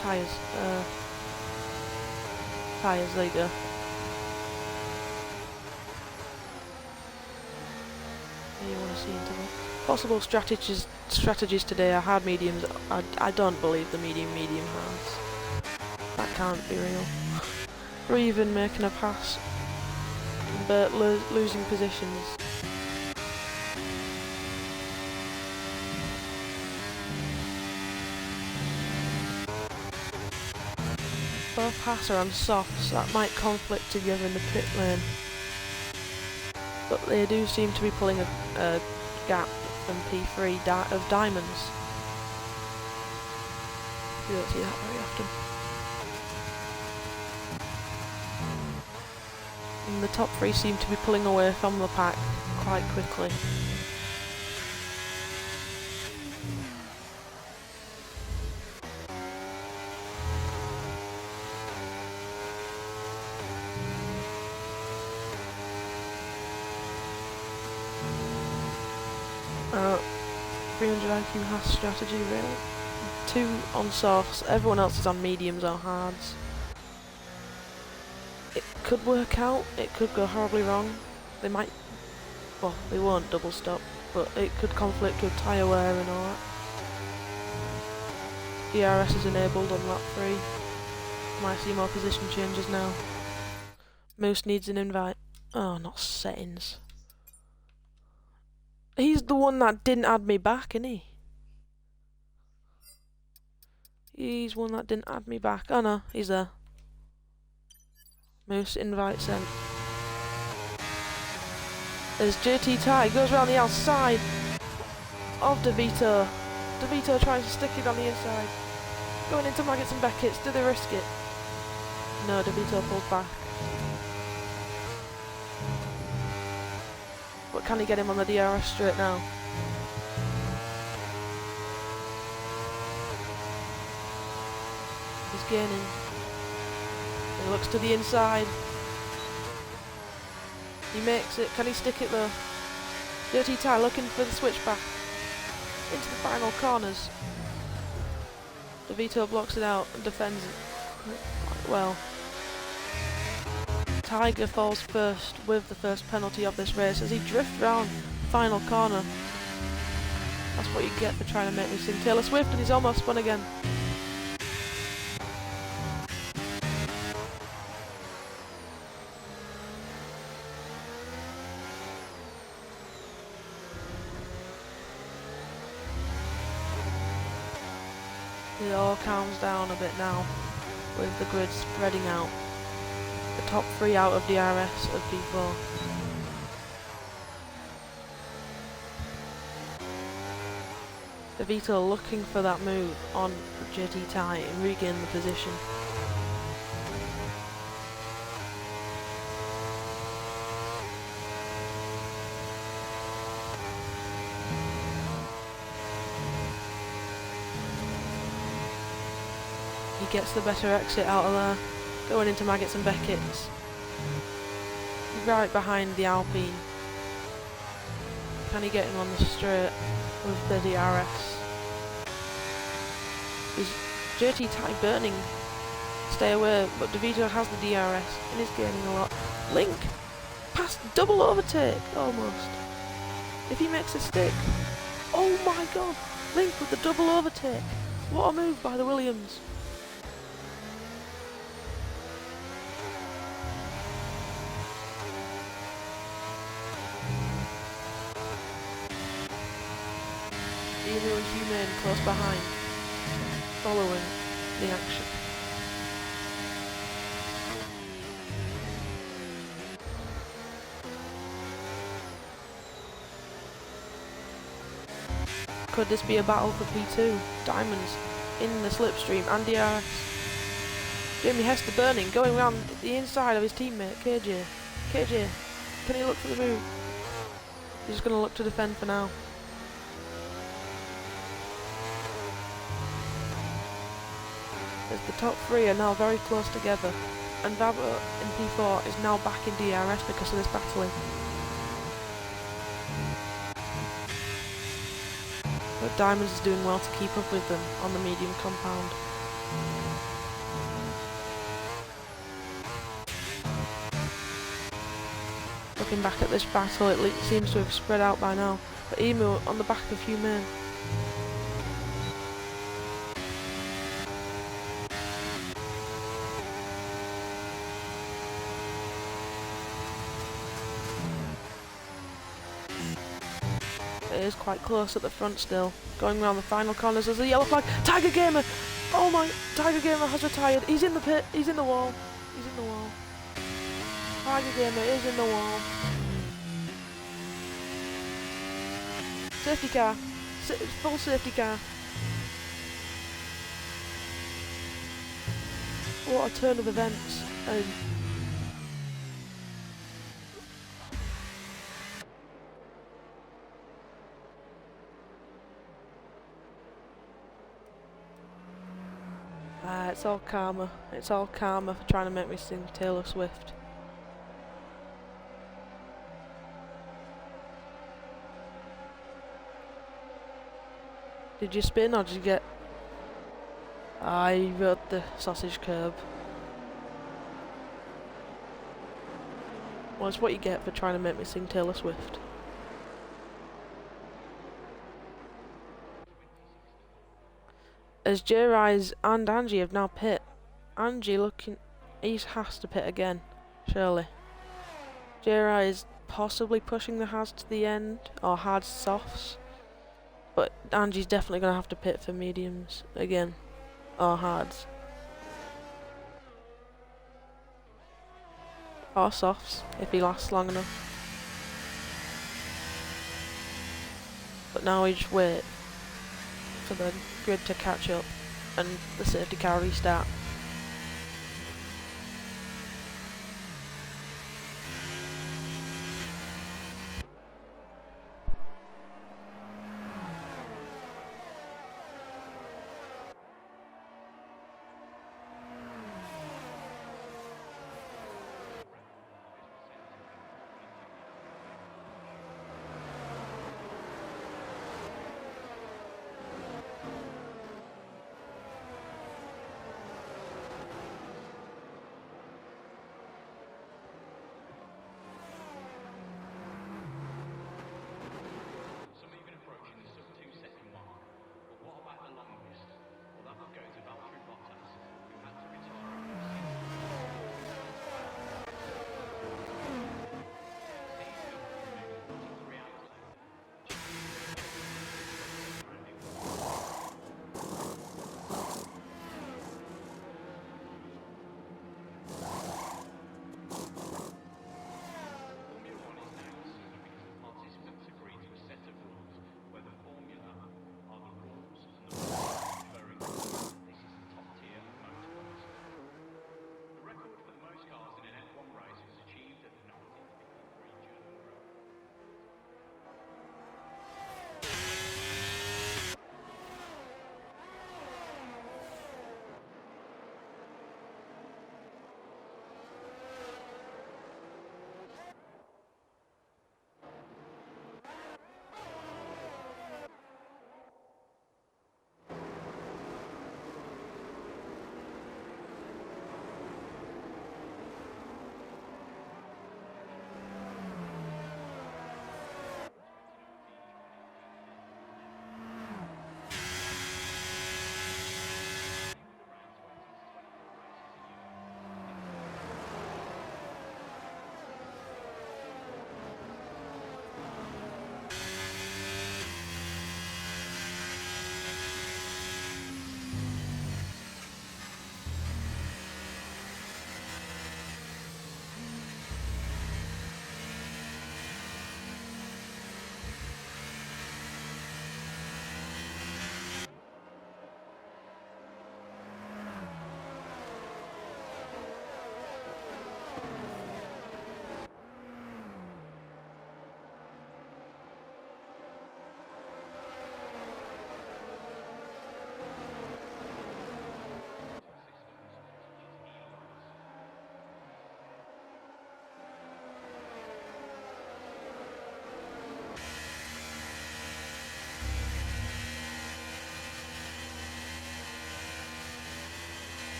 Speaker 1: Tyres, there you go. You want to see into the possible strategies today are hard mediums. I don't believe the medium hards. That can't be real. Or even making a pass, but losing positions. Both pass are on softs, that might conflict together in the pit lane. But they do seem to be pulling a gap from P3 of diamonds. You don't see that very often. And the top 3 seem to be pulling away from the pack quite quickly. Uh, 300 IQ has strategy really. 2 on softs, everyone else is on mediums or hards. It could work out, it could go horribly wrong. They might, well, they won't double stop, but it could conflict with tyre wear and all that. DRS is enabled on lap 3. Might see more position changes now. Moose needs an invite. Oh, not settings. He's the one that didn't add me back, isn't he? He's one that didn't add me back. Oh no, he's there. Moose invite sent. There's JT Ty, goes around the outside of DeVito. DeVito tries to stick it on the inside. Going into Maggots and Beckett's, do they risk it? No, DeVito pulls back. But can he get him on the DRS straight now? He's gaining. He looks to the inside. He makes it. Can he stick it though? Dirty Ty looking for the switchback. Into the final corners. DeVito blocks it out and defends it quite well. Tiger falls first with the first penalty of this race as he drifts round the final corner. That's what you get for trying to make me sing Taylor Swift, and he's almost spun again. It all calms down a bit now, with the grid spreading out. The top 3 out of DRS of P4. De Vito looking for that move on JT Ty and regain the position. He gets the better exit out of there, going into Maggots and Beckett's. Right behind the Alpine. Can he get him on the straight with the DRS? Is JT Ty burning? Stay away, but De Vito has the DRS and is gaining a lot. Link! Past double overtake, almost. If he makes a stick. Oh my god! Link with the double overtake. What a move by the Williams. Emu and Humane close behind, following the action. Could this be a battle for P2? Diamonds in the slipstream and DRS. Jamie Hester burning, going around the inside of his teammate, KJ. KJ, can he look for the move? He's just going to look to defend for now. As the top 3 are now very close together, and Vabo in P4 is now back in DRS because of this battling. But Diamonds is doing well to keep up with them on the medium compound. Looking back at this battle, it seems to have spread out by now, but Emu on the back of Humane. It is quite close at the front still. Going around the final corners, there's a yellow flag. Tiger Gamer! Oh my, Tiger Gamer has retired. He's in the pit, he's in the wall. He's in the wall. Tiger Gamer is in the wall. Safety car. Full safety car. What a turn of events. It's all karma. It's all karma for trying to make me sing Taylor Swift. Did you spin or did you get... I rode the sausage curb. Well, it's what you get for trying to make me sing Taylor Swift. As J-Rise and Angie have now pit. Angie looking... He has to pit again, surely. J-Rise possibly pushing the hards to the end, or hard softs. But Angie's definitely going to have to pit for mediums again, or hards. Or softs, if he lasts long enough. But now we just wait for the grid to catch up and the safety car restart.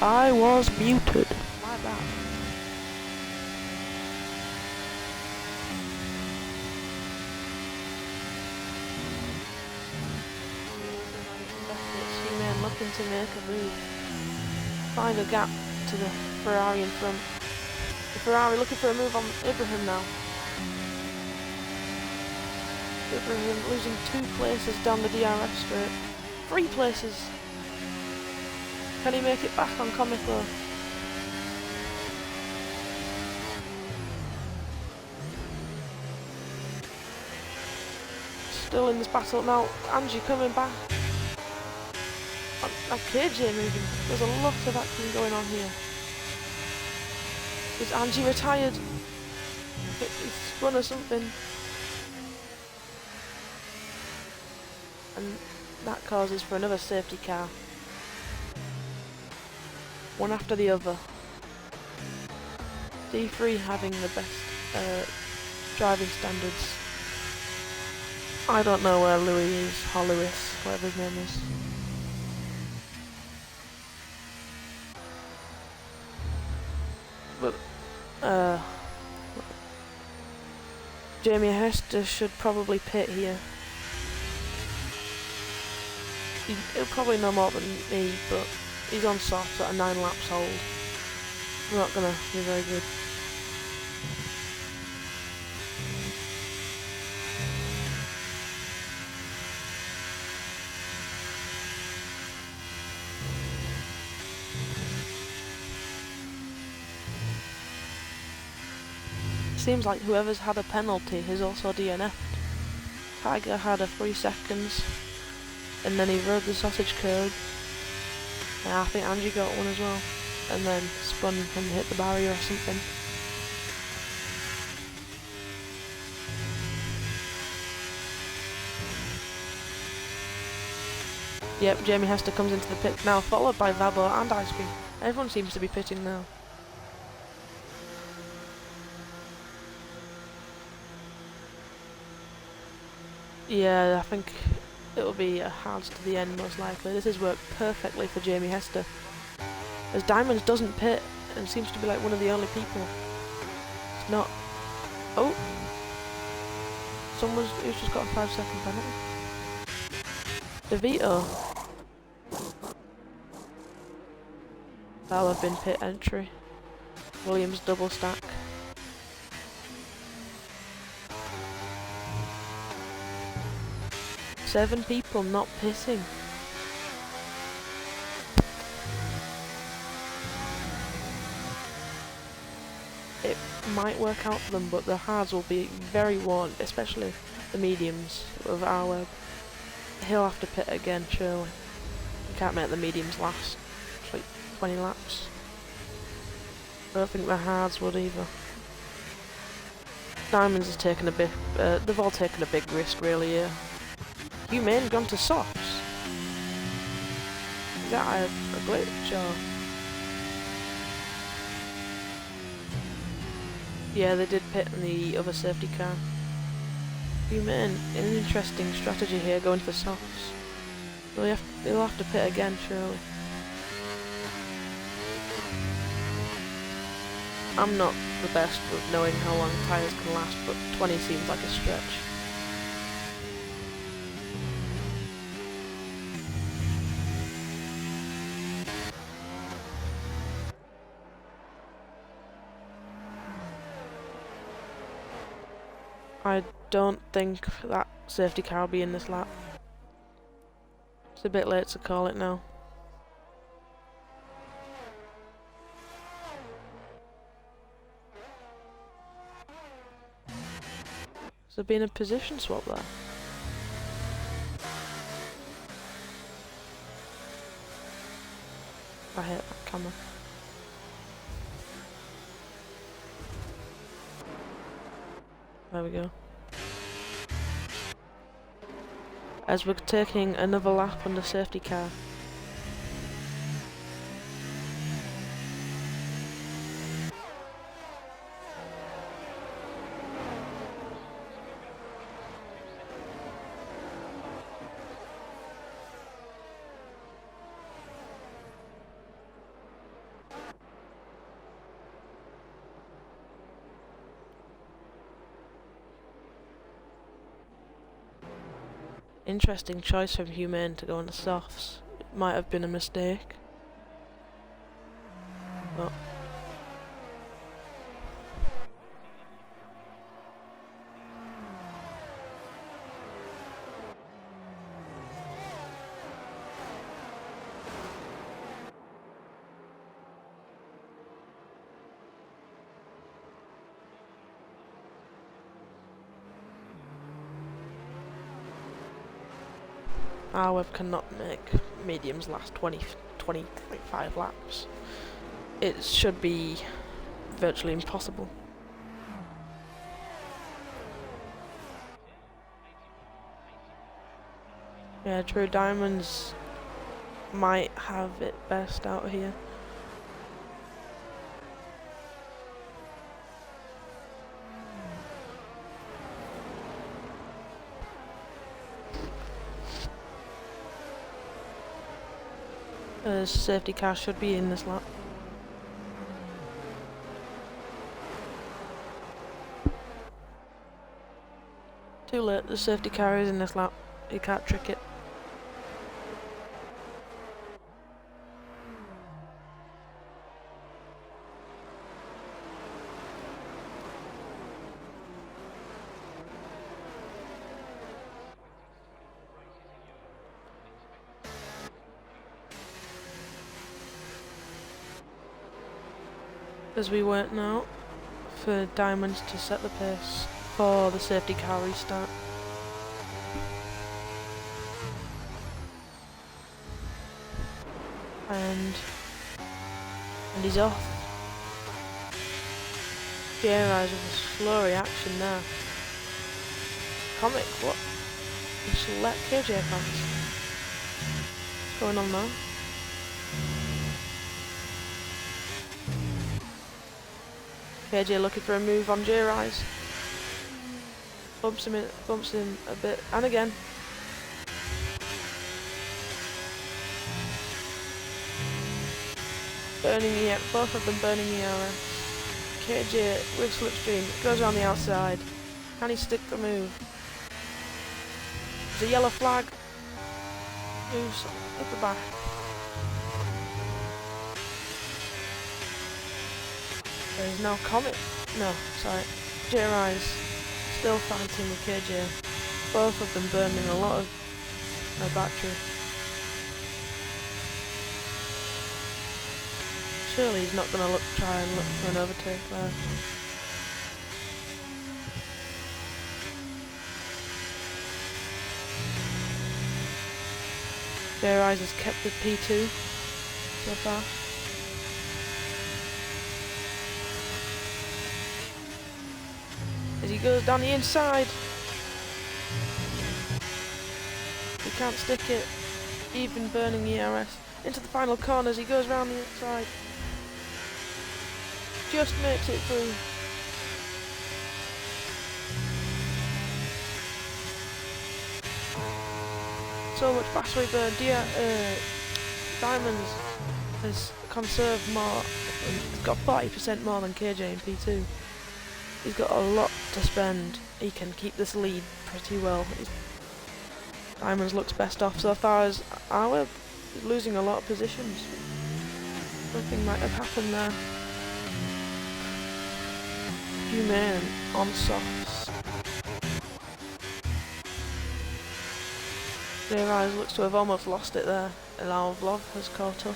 Speaker 1: I was muted. My bad. Human looking to make a move. Find a gap to the Ferrari in front. The Ferrari looking for a move on Ibrahim now. Ibrahim losing 2 places down the DRS straight. 3 places. Can he make it back on Comic though? Still in this battle now. Angie coming back. That KJ moving. There's a lot of action going on here. Is Angie retired? He's spun or something. And that causes for another safety car. One after the other. D3 having the best driving standards. I don't know where Louis is, or Lewis, whatever his name is. But, Jamie Hester should probably pit here. He'll probably know more than me, but he's on softs at a 9 laps hold. Not gonna be very good. Seems like whoever's had a penalty has also DNF'd. Tiger had a 3 seconds, and then he rode the sausage curb. Yeah, I think Angie got one as well, and then spun and hit the barrier or something. Yep, Jamie Hester comes into the pit now, followed by Vabo and Ice Cream. Everyone seems to be pitting now. Yeah, I think it'll be a hards to the end most likely. This has worked perfectly for Jamie Hester, as Diamonds doesn't pit and seems to be like one of the only people. It's not. Oh, who's just got a 5-second penalty. DeVito. That'll have been pit entry. Williams double stack. Seven people not pitting. It might work out for them, but the hards will be very worn, especially the mediums of our web. He'll have to pit again, surely. You can't make the mediums last. It's like 20 laps. I don't think the hards would either. Diamonds has taken a bit. They've all taken a big risk, really. Yeah. Humane gone to softs. Is that a glitch or? Yeah, they did pit in the other safety car. Humane, an interesting strategy here, going for softs. They'll have to pit again, surely. I'm not the best with knowing how long tyres can last, but 20 seems like a stretch. I don't think that safety car will be in this lap. It's a bit late to call it now. Has there been a position swap there? I hate that camera. There we go. As we're taking another lap on the safety car. Interesting choice from Humane to go on the softs. It might have been a mistake. But our web cannot make mediums last 25 laps. It should be virtually impossible. Yeah, true, Diamonds might have it best out here. Safety car should be in this lap. Too late, the safety car is in this lap. You can't trick it. As we wait now for Diamonds to set the pace for the safety car restart. And he's off. J-Rise with a slow reaction there. Comic, what? You should let KJ pass. What's going on now? KJ looking for a move on J-Rise. Bumps him a bit, and again. Both of them burning ERS. KJ with slipstream, goes around the outside. Can he stick the move? There's a yellow flag. Moves at the back. There's no Comet. No, sorry. J-Rise still fighting with KJ. Both of them burning a lot of battery. Surely he's not going to try and look for an overtake there. J-Rise has kept the P2 so far. As he goes down the inside. He can't stick it. Even burning ERS. Into the final corner as he goes round the inside. Just makes it through. So much battery burn. Diamonds has conserved more. He's got 40% more than KJ in P2. He's got a lot to spend. He can keep this lead pretty well. Diamonds looks best off so far as our losing a lot of positions. Nothing might have happened there. Humane on softs. J-Rise looks to have almost lost it there. Vlog has caught up.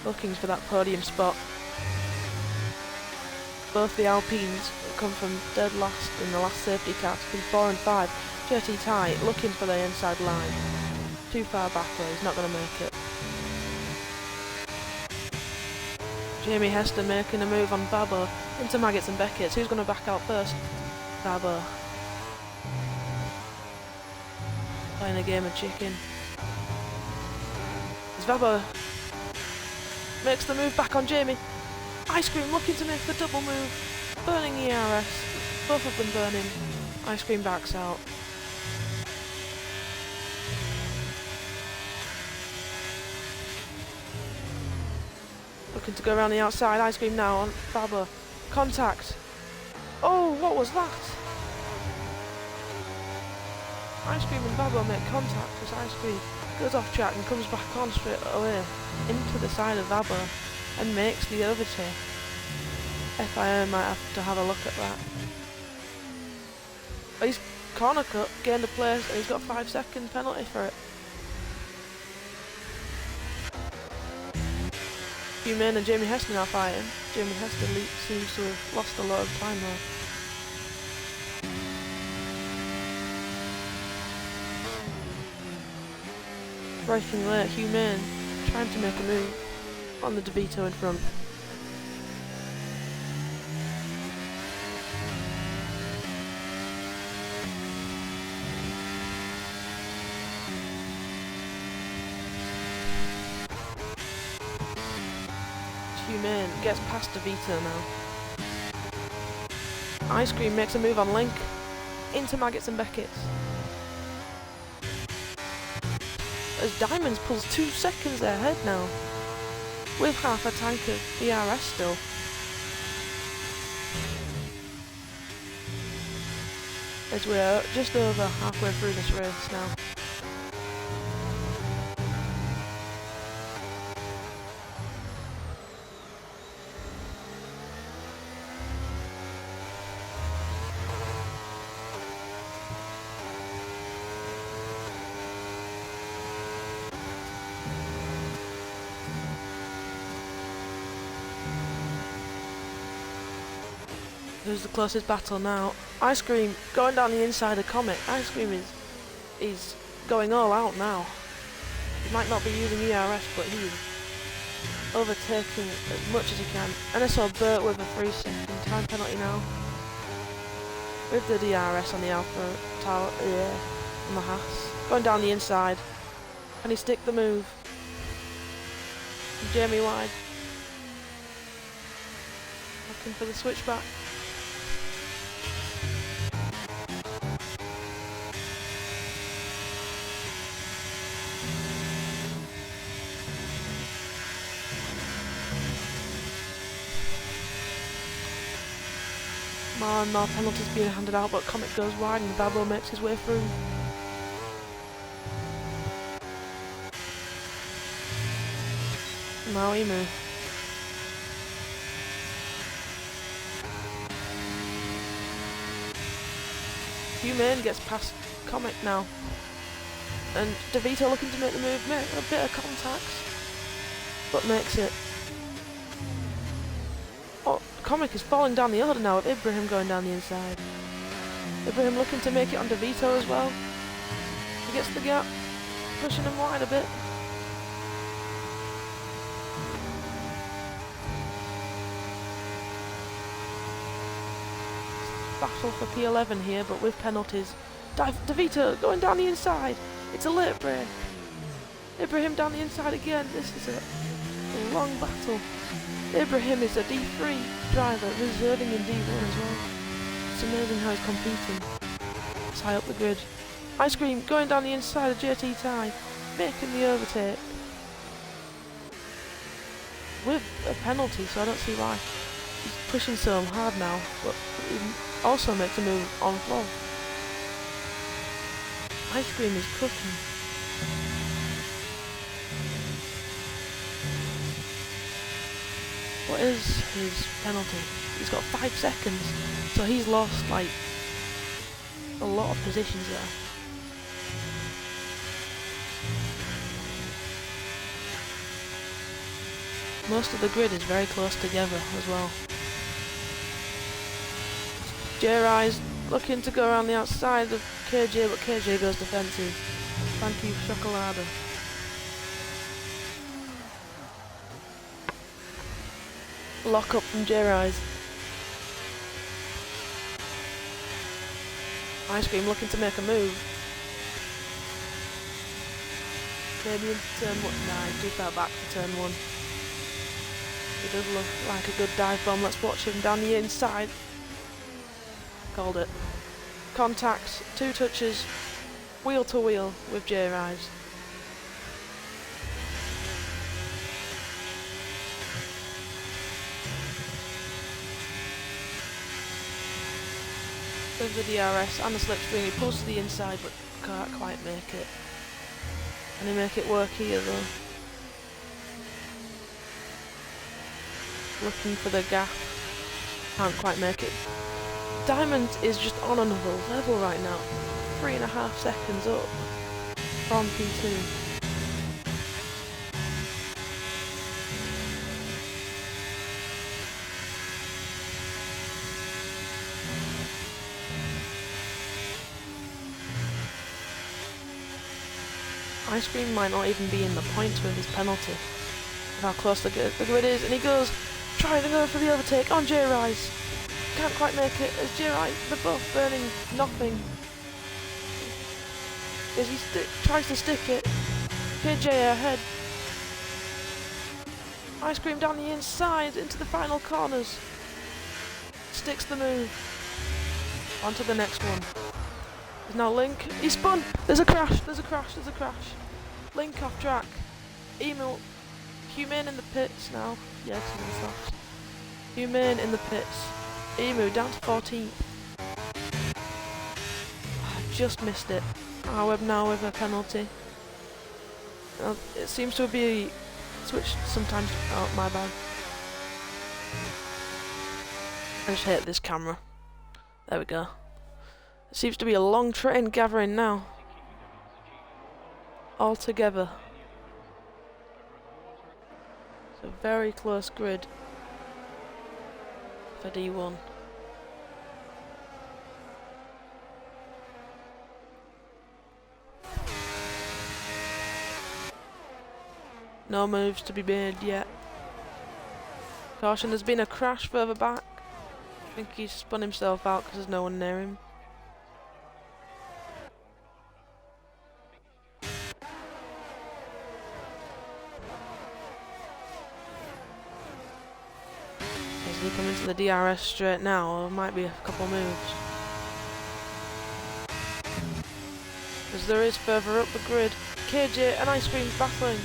Speaker 1: Looking for that podium spot. Both the Alpines come from dead last in the last safety car to be 4 and 5. JT tight, looking for the inside line. Too far back though, he's not going to make it. Jamie Hester making a move on Babo into Maggots and Beckett. Who's going to back out first? Babo. Playing a game of chicken. As Babo makes the move back on Jamie. Ice Cream looking to make the double move. Burning ERS. Both of them burning. Ice Cream backs out. Looking to go around the outside. Ice Cream now on Babo. Contact. Oh, what was that? Ice Cream and Babbo make contact as Ice Cream goes off track and comes back on straight away into the side of Babbo and makes the overtake. FIA might have to have a look at that. He's corner cut, gained a place, and he's got a 5-second penalty for it. Humane and Jamie Hester now fighting. Jamie Hester seems to have lost a lot of time though. Braking late, Humane trying to make a move on the DeVito in front. Humane gets past DeVito now. Ice Cream makes a move on Link into Maggots and Beckett's. As Diamonds pulls 2 seconds ahead now, with half a tank of ERS still. As we're just over halfway through this race now. Who's the closest battle now? Ice Cream going down the inside of Comet. Ice Cream is going all out now. He might not be using ERS, but he's overtaking as much as he can. And I saw Burt with a 3-second time penalty now. With the DRS on the Alpha Tower, on the Haas. Going down the inside. Can he stick the move? Jamie wide. Looking for the switchback. More and more penalties being handed out, but Comet goes wide and Babbo makes his way through. Now Emu. Humane gets past Comet now. And DeVito looking to make the move, make a bit of contact, but makes it. Oh, Comic is falling down the order now with Ibrahim going down the inside. Ibrahim looking to make it on DeVito as well. He gets the gap, pushing him wide a bit. Battle for P11 here, but with penalties. DeVito going down the inside. It's a late break. Ibrahim down the inside again. This is a long battle. Ibrahim is a D3 driver, reserving in D1 as well. It's amazing how he's competing. It's high up the grid. Ice Cream going down the inside of JT Ty, making the overtake. With a penalty, so I don't see why he's pushing so hard now, but he also makes a move on floor. Ice Cream is cooking. What is his penalty? He's got 5 seconds, so he's lost like a lot of positions there. Most of the grid is very close together as well. J-Rise looking to go around the outside of KJ, but KJ goes defensive. Thank you, Chocolada. Lock up from J-Rise. Ice Cream looking to make a move. Maybe into turn 1. Nah, he's too far back for turn 1. He does look like a good dive bomb. Let's watch him down the inside. Called it. Contacts, 2 touches, wheel to wheel with J-Rise. With the DRS and the slipstream, he pulls to the inside, but Can't quite make it. Can he make it work here though? Looking for the gap. Can't quite make it. Diamond is just on another level right now. 3.5 seconds up from P2. Ice Cream might not even be in the points with his penalty. Look how close the grid is, and he goes, trying to go for the overtake on J-Rise. Can't quite make it as J-Rise, they're both burning nothing. As he tries to stick it, KJ ahead. Ice Cream down the inside into the final corners. Sticks the move. On to the next one. There's now Link. He spun! There's a crash, there's a crash, there's a crash. Link off track. Emil. Humane in the pits now. Yeah, he's in the softs. Humane in the pits. Emu down to 14th. Just missed it. However, now with a penalty. It seems to be switched sometimes. Oh, my bad. I just hate this camera. There we go. It seems to be a long train gathering now. All together. It's a very close grid for D1. No moves to be made yet. Caution, there's been a crash further back. I think he's spun himself out because there's no one near him. Is he coming to the DRS straight now, or might be a couple moves? As there is further up the grid, KJ and Ice Cream battling.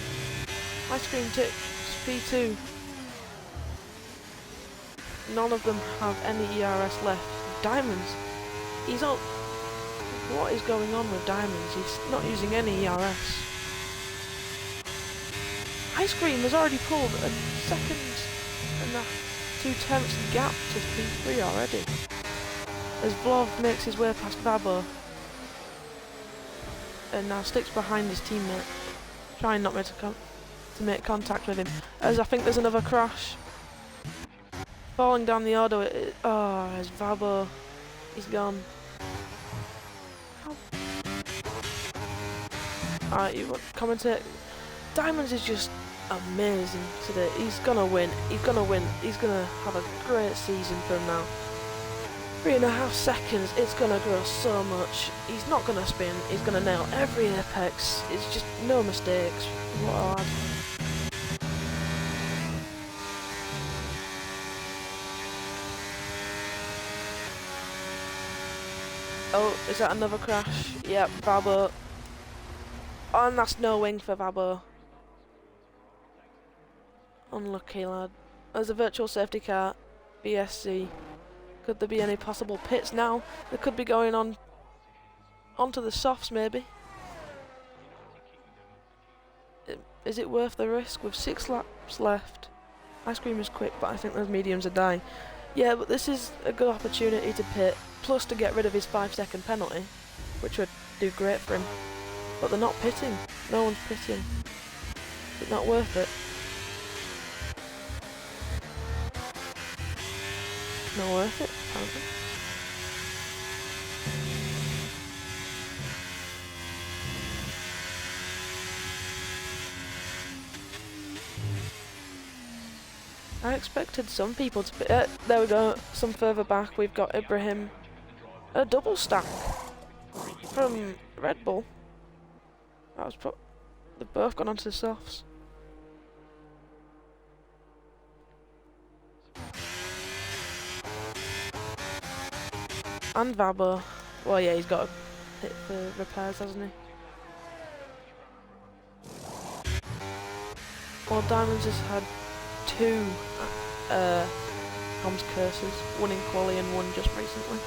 Speaker 1: Ice Cream tips P2. None of them have any ERS left. Diamonds. He's up. What is going on with Diamonds? He's not using any ERS. Ice Cream has already pulled a 2/10 gap to P3 already. As Vlov makes his way past Vabo. And now sticks behind his teammate. Trying not to make contact with him. As I think there's another crash. Falling down the order. As Vabo. He's gone. Alright, you want to commentate? Diamonds is just amazing today. He's gonna win. He's gonna win. He's gonna have a great season from now. 3.5 seconds. It's gonna grow so much. He's not gonna spin. He's gonna nail every apex. It's just no mistakes. What a lad. Oh, is that another crash? Yep, Vabo. Oh, and that's no wing for Vabo. Unlucky lad. There's a virtual safety car. BSC. Could there be any possible pits now? They could be going on onto the softs maybe. Is it worth the risk with 6 laps left? Ice Cream is quick, but I think those mediums are dying. Yeah, but this is a good opportunity to pit, plus to get rid of his 5-second penalty, which would do great for him. But they're not pitting. No one's pitting. Is it not worth it? Not worth it, apparently. I expected some people to be... there we go, some further back we've got Ibrahim. A double stack from Red Bull. That was they've both gone onto the softs. And Vabo. Well, yeah, he's got a hit for repairs, hasn't he? Well, Diamonds has had 2 comms curses, one in quali and one just recently.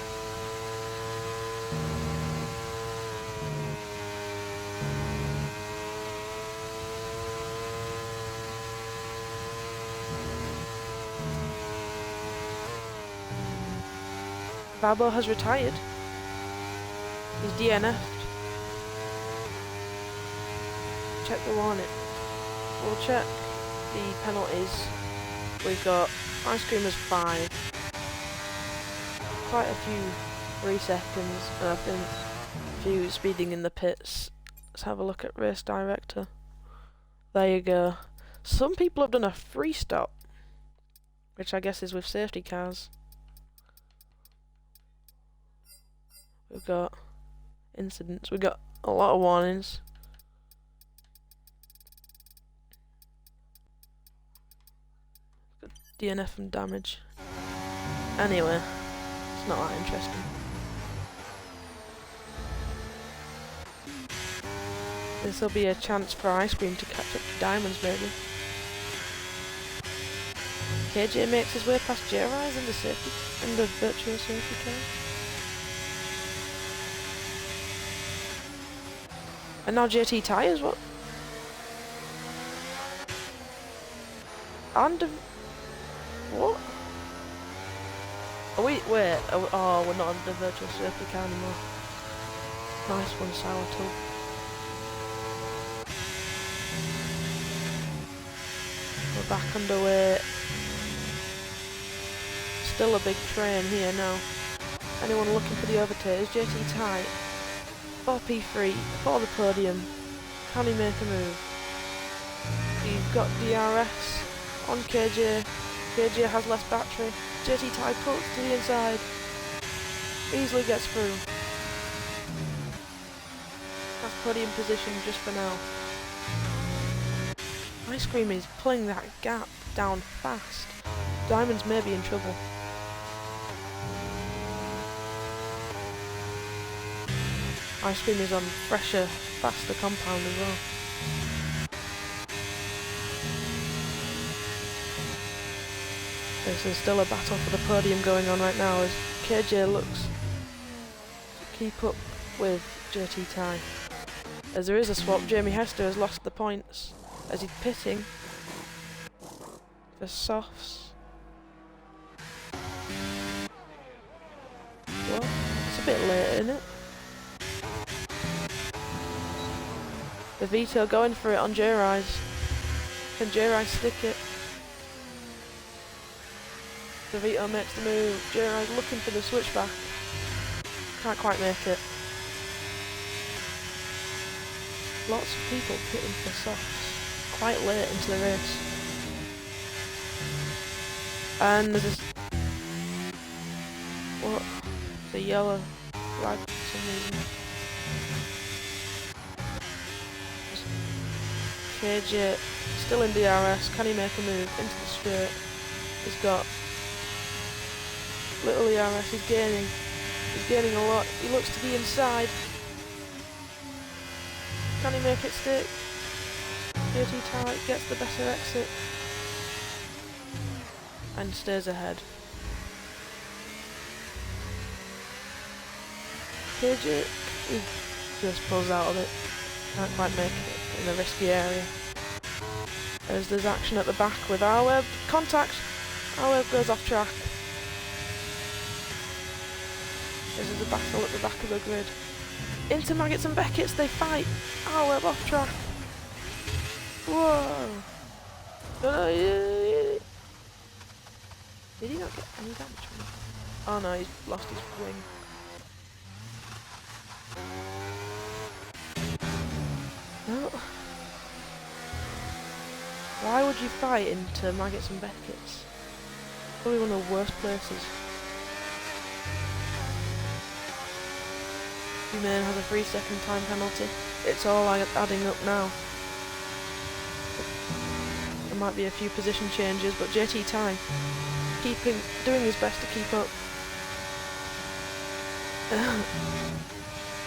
Speaker 1: Valbo has retired. He's DNF'd. Check the warning. We'll check the penalties. We've got Ice Cream as 5. Quite a few 3 seconds, and I think a few speeding in the pits. Let's have a look at Race Director. There you go. Some people have done a free stop, which I guess is with safety cars. We've got incidents. We've got a lot of warnings. Got DNF and damage. Anyway, it's not that interesting. This will be a chance for Ice Cream to catch up to Diamonds, maybe. KJ makes his way past J-Rise in the virtual safety car. And now JT tyres, what? And what? Oh wait, oh, we're not on the virtual safety car anymore. Nice one, Sour Tool. We're back underway. Still a big train here now. Anyone looking for the overtakes? JT tight. 4P3 for the podium. Can he make a move? He's got DRS on KJ. KJ has less battery. JT tie pulls to the inside. Easily gets through. That's podium position just for now. Ice Cream is pulling that gap down fast. Diamonds may be in trouble. Ice Cream is on fresher, faster compound as well. There's still a battle for the podium going on right now as KJ looks to keep up with JT Ty. As there is a swap, Jamie Hester has lost the points as he's pitting for softs. What? It's a bit late, isn't it? The Vito going for it on J-Rise. Can J-Rise stick it? The Vito makes the move. J-Rise looking for the switchback. Can't quite make it. Lots of people pitting for softs quite late into the race. And there's this... what? It's a yellow flag for some reason. KJ still in DRS. Can he make a move into the straight? He's got little DRS. He's gaining a lot. He looks to be inside. Can he make it stick? JT Tarek gets the better exit and stays ahead. KJ he just pulls out of it. Can't quite make it in the risky area. As there's action at the back with Arweb. Contact! Arweb goes off track. This is a battle at the back of the grid. Into Maggots and Beckett's, they fight. Arweb off track. Whoa! No, did he not get any damage from it? Oh no, he's lost his wing. No. Why would you fight into Maggots and Beckett's? Probably one of the worst places. Human has a 3-second time penalty. It's all adding up now. There might be a few position changes, but JT Ty doing his best to keep up.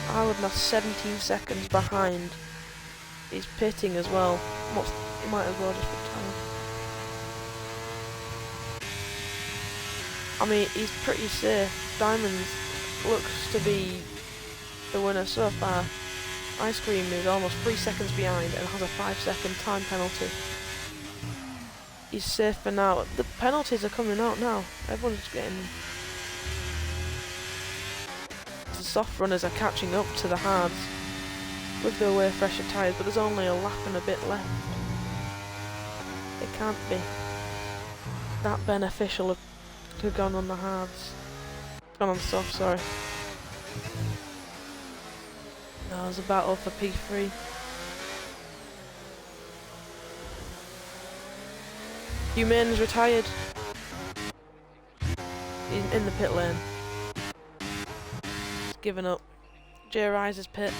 Speaker 1: Ireland are 17 seconds behind. He's pitting as well. He might as well just retire. I mean, he's pretty safe. Diamonds looks to be the winner so far. Ice Cream is almost 3 seconds behind and has a 5-second time penalty. He's safe for now. The penalties are coming out now. Everyone's getting the soft runners are catching up to the hards with the way fresher tyres, but there's only a lap and a bit left. It can't be that beneficial to have gone on the hards. Gone on soft, sorry. Now there's a battle for P3. Humane's retired. He's in the pit lane. He's given up. J Rise's pit.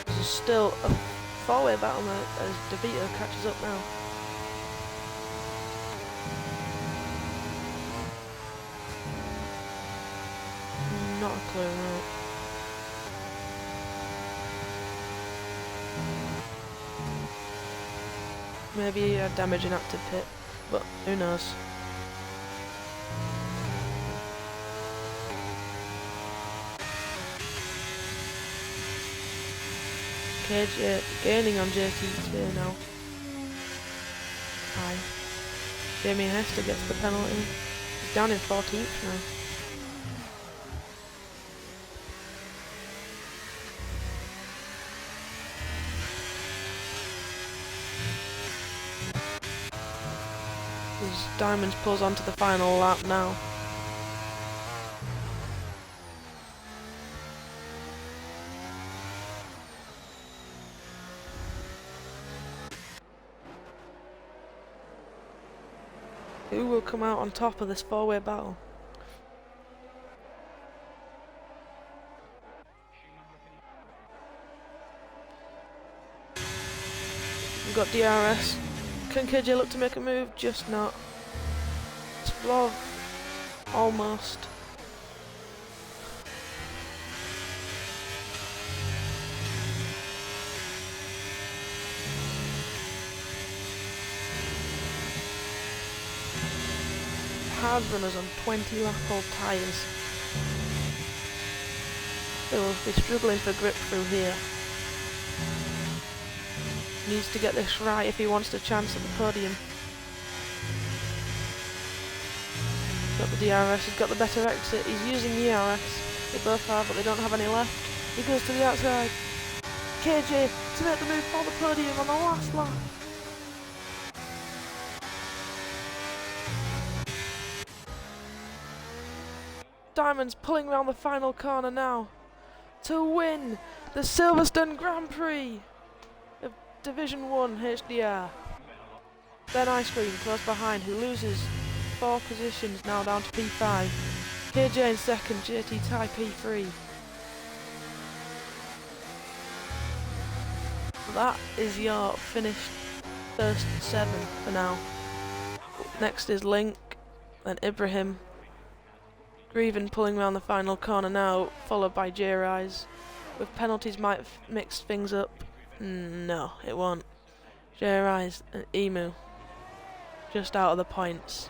Speaker 1: There's still a four-way battle as DeVito catches up now. Not a clue, no. Maybe he had damage in active pit, but who knows. KJ gaining on JT2 now. Aye. Jamie Hester gets the penalty. He's down in 14th now. As Diamonds pulls onto the final lap now. Who will come out on top of this four-way battle? We've got DRS. Can KJ look to make a move? Just not. Splov. Almost. Hard runners on 20 lap old tyres. They will be struggling for grip through here. Needs to get this right if he wants a chance at the podium. Got the DRS, he's got the better exit, he's using the ERS. They both are, but they don't have any left. He goes to the outside. KJ to make the move for the podium on the last lap. Diamonds pulling round the final corner now to win the Silverstone Grand Prix of Division 1 HDR. Then Ice Cream close behind, who loses 4 positions now down to P5. KJ in second, JT tie P3. That is your finished first 7 for now. Next is Link, then Ibrahim. Greven pulling around the final corner now, followed by J-Rise. With penalties might mix things up. No, it won't. J-Rise and Emu just out of the points.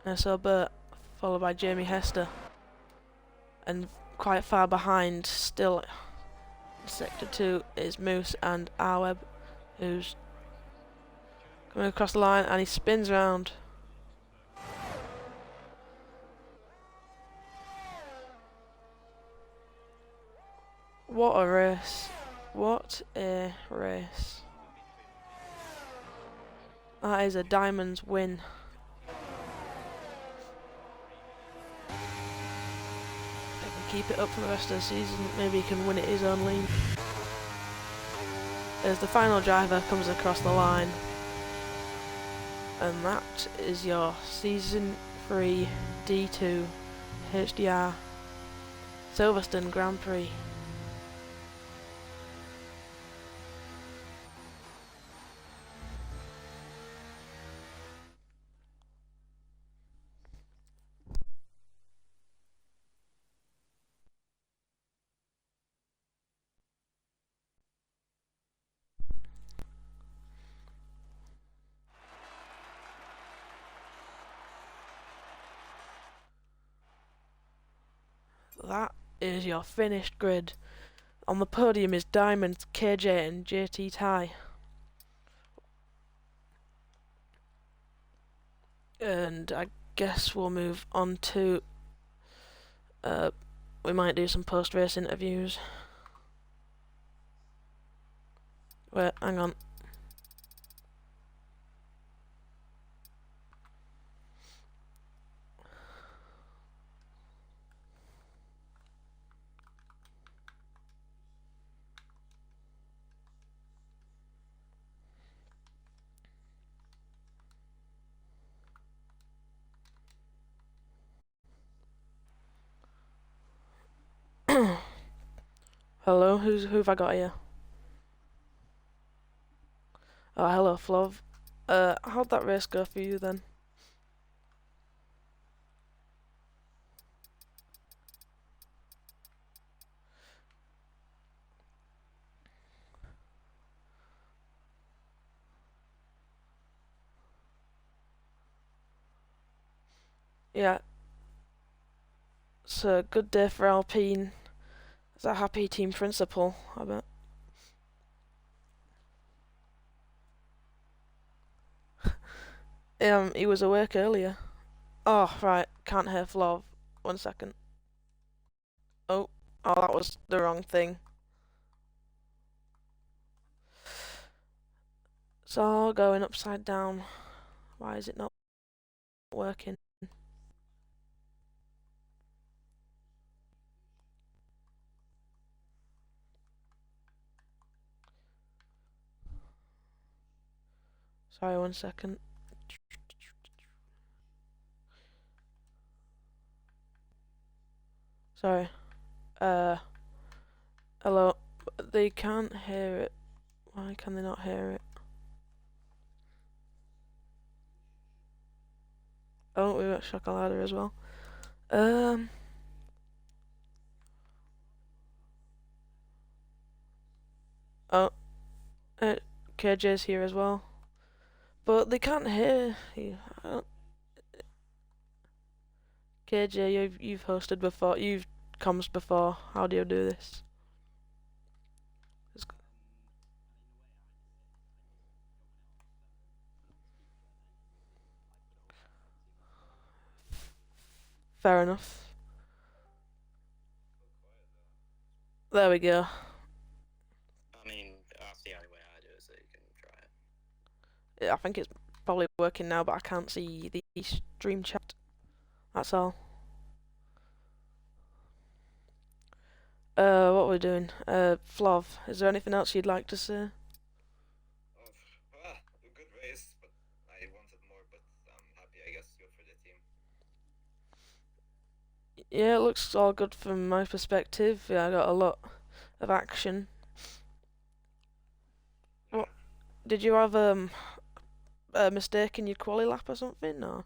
Speaker 1: And so Bert, followed by Jamie Hester. And quite far behind, still in Sector 2, is Moose and Arweb, who's coming across the line, and he spins round. What a race. What a race. That is a Diamonds win. If he can keep it up for the rest of the season, maybe he can win it his own league. As the final driver comes across the line. And that is your Season 3 D2 HDR Silverstone Grand Prix. That is your finished grid. On the podium is Diamond, KJ and JT Ty. And I guess we'll move on to... we might do some post-race interviews. Wait, hang on. Hello, who have I got here? Oh, hello, Flov. How'd that race go for you then? Yeah, it's a good day for Alpine. It's a happy team principal, I bet. He was awake earlier. Oh, right, can't hear Flov. 1 second. Oh, that was the wrong thing. It's all going upside down. Why is it not working? Sorry, 1 second. Sorry. Hello. They can't hear it. Why can they not hear it? Oh, we got Chocolada as well. Oh, KJ's here as well. But they can't hear you. KJ, you've hosted before. You've comms before. How do you do this? Fair enough. There we go.
Speaker 3: I mean, that's the only way I do it, so you can try it.
Speaker 1: I think it's probably working now, but I can't see the stream chat. That's all. What we're doing? Flov, is there anything else you'd like to say?
Speaker 3: Oh, well, a good race, but I wanted more, but I'm happy, I guess, good for the team.
Speaker 1: Yeah, it looks all good from my perspective. Yeah, I got a lot of action.
Speaker 3: Yeah.
Speaker 1: What? Did you have a mistake in your quali lap or something? Or?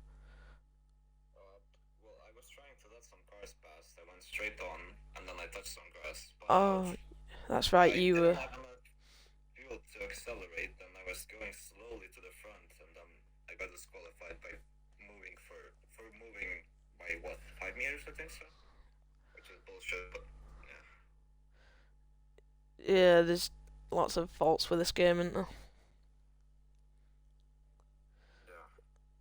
Speaker 3: Well, I was trying to let some cars pass. I went straight on, and then I touched some grass. But
Speaker 1: Oh, that's right.
Speaker 3: I
Speaker 1: You
Speaker 3: didn't have enough fuel to accelerate, and I was going slowly to the front, and then I got disqualified by moving moving by what 5 meters, I think so, which is bullshit. But yeah.
Speaker 1: Yeah, there's lots of faults with this game, isn't there?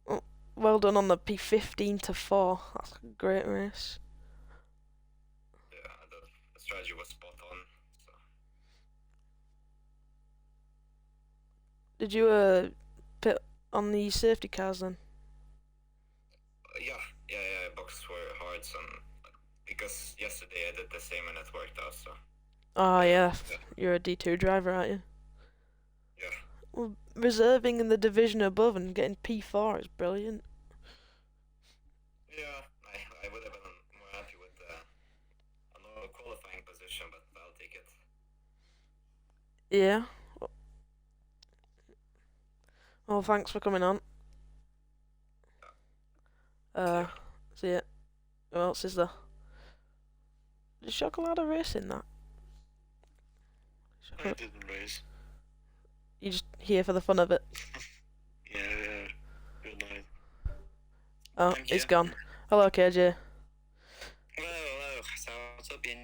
Speaker 3: Yeah.
Speaker 1: Well done on the P15 to 4. That's a great race.
Speaker 3: Yeah, the strategy was spot on. So.
Speaker 1: Did you pit on the safety cars then?
Speaker 3: Yeah, boxes were hard, and because yesterday I did the same and it worked out. So.
Speaker 1: Oh yeah, you're a D2 driver, aren't you?
Speaker 3: Yeah.
Speaker 1: Well, reserving in the division above and getting P4 is brilliant.
Speaker 3: Yeah, I would have been more happy with another qualifying position, but I'll take it.
Speaker 1: Yeah. Well, thanks for coming on. See ya. Who else is there? Did Chocolada race in that?
Speaker 3: I didn't race.
Speaker 1: You just here for the fun of it?
Speaker 3: Yeah. Good night.
Speaker 1: Oh, it's gone. Hello, KJ.
Speaker 3: Hello. So what's up, you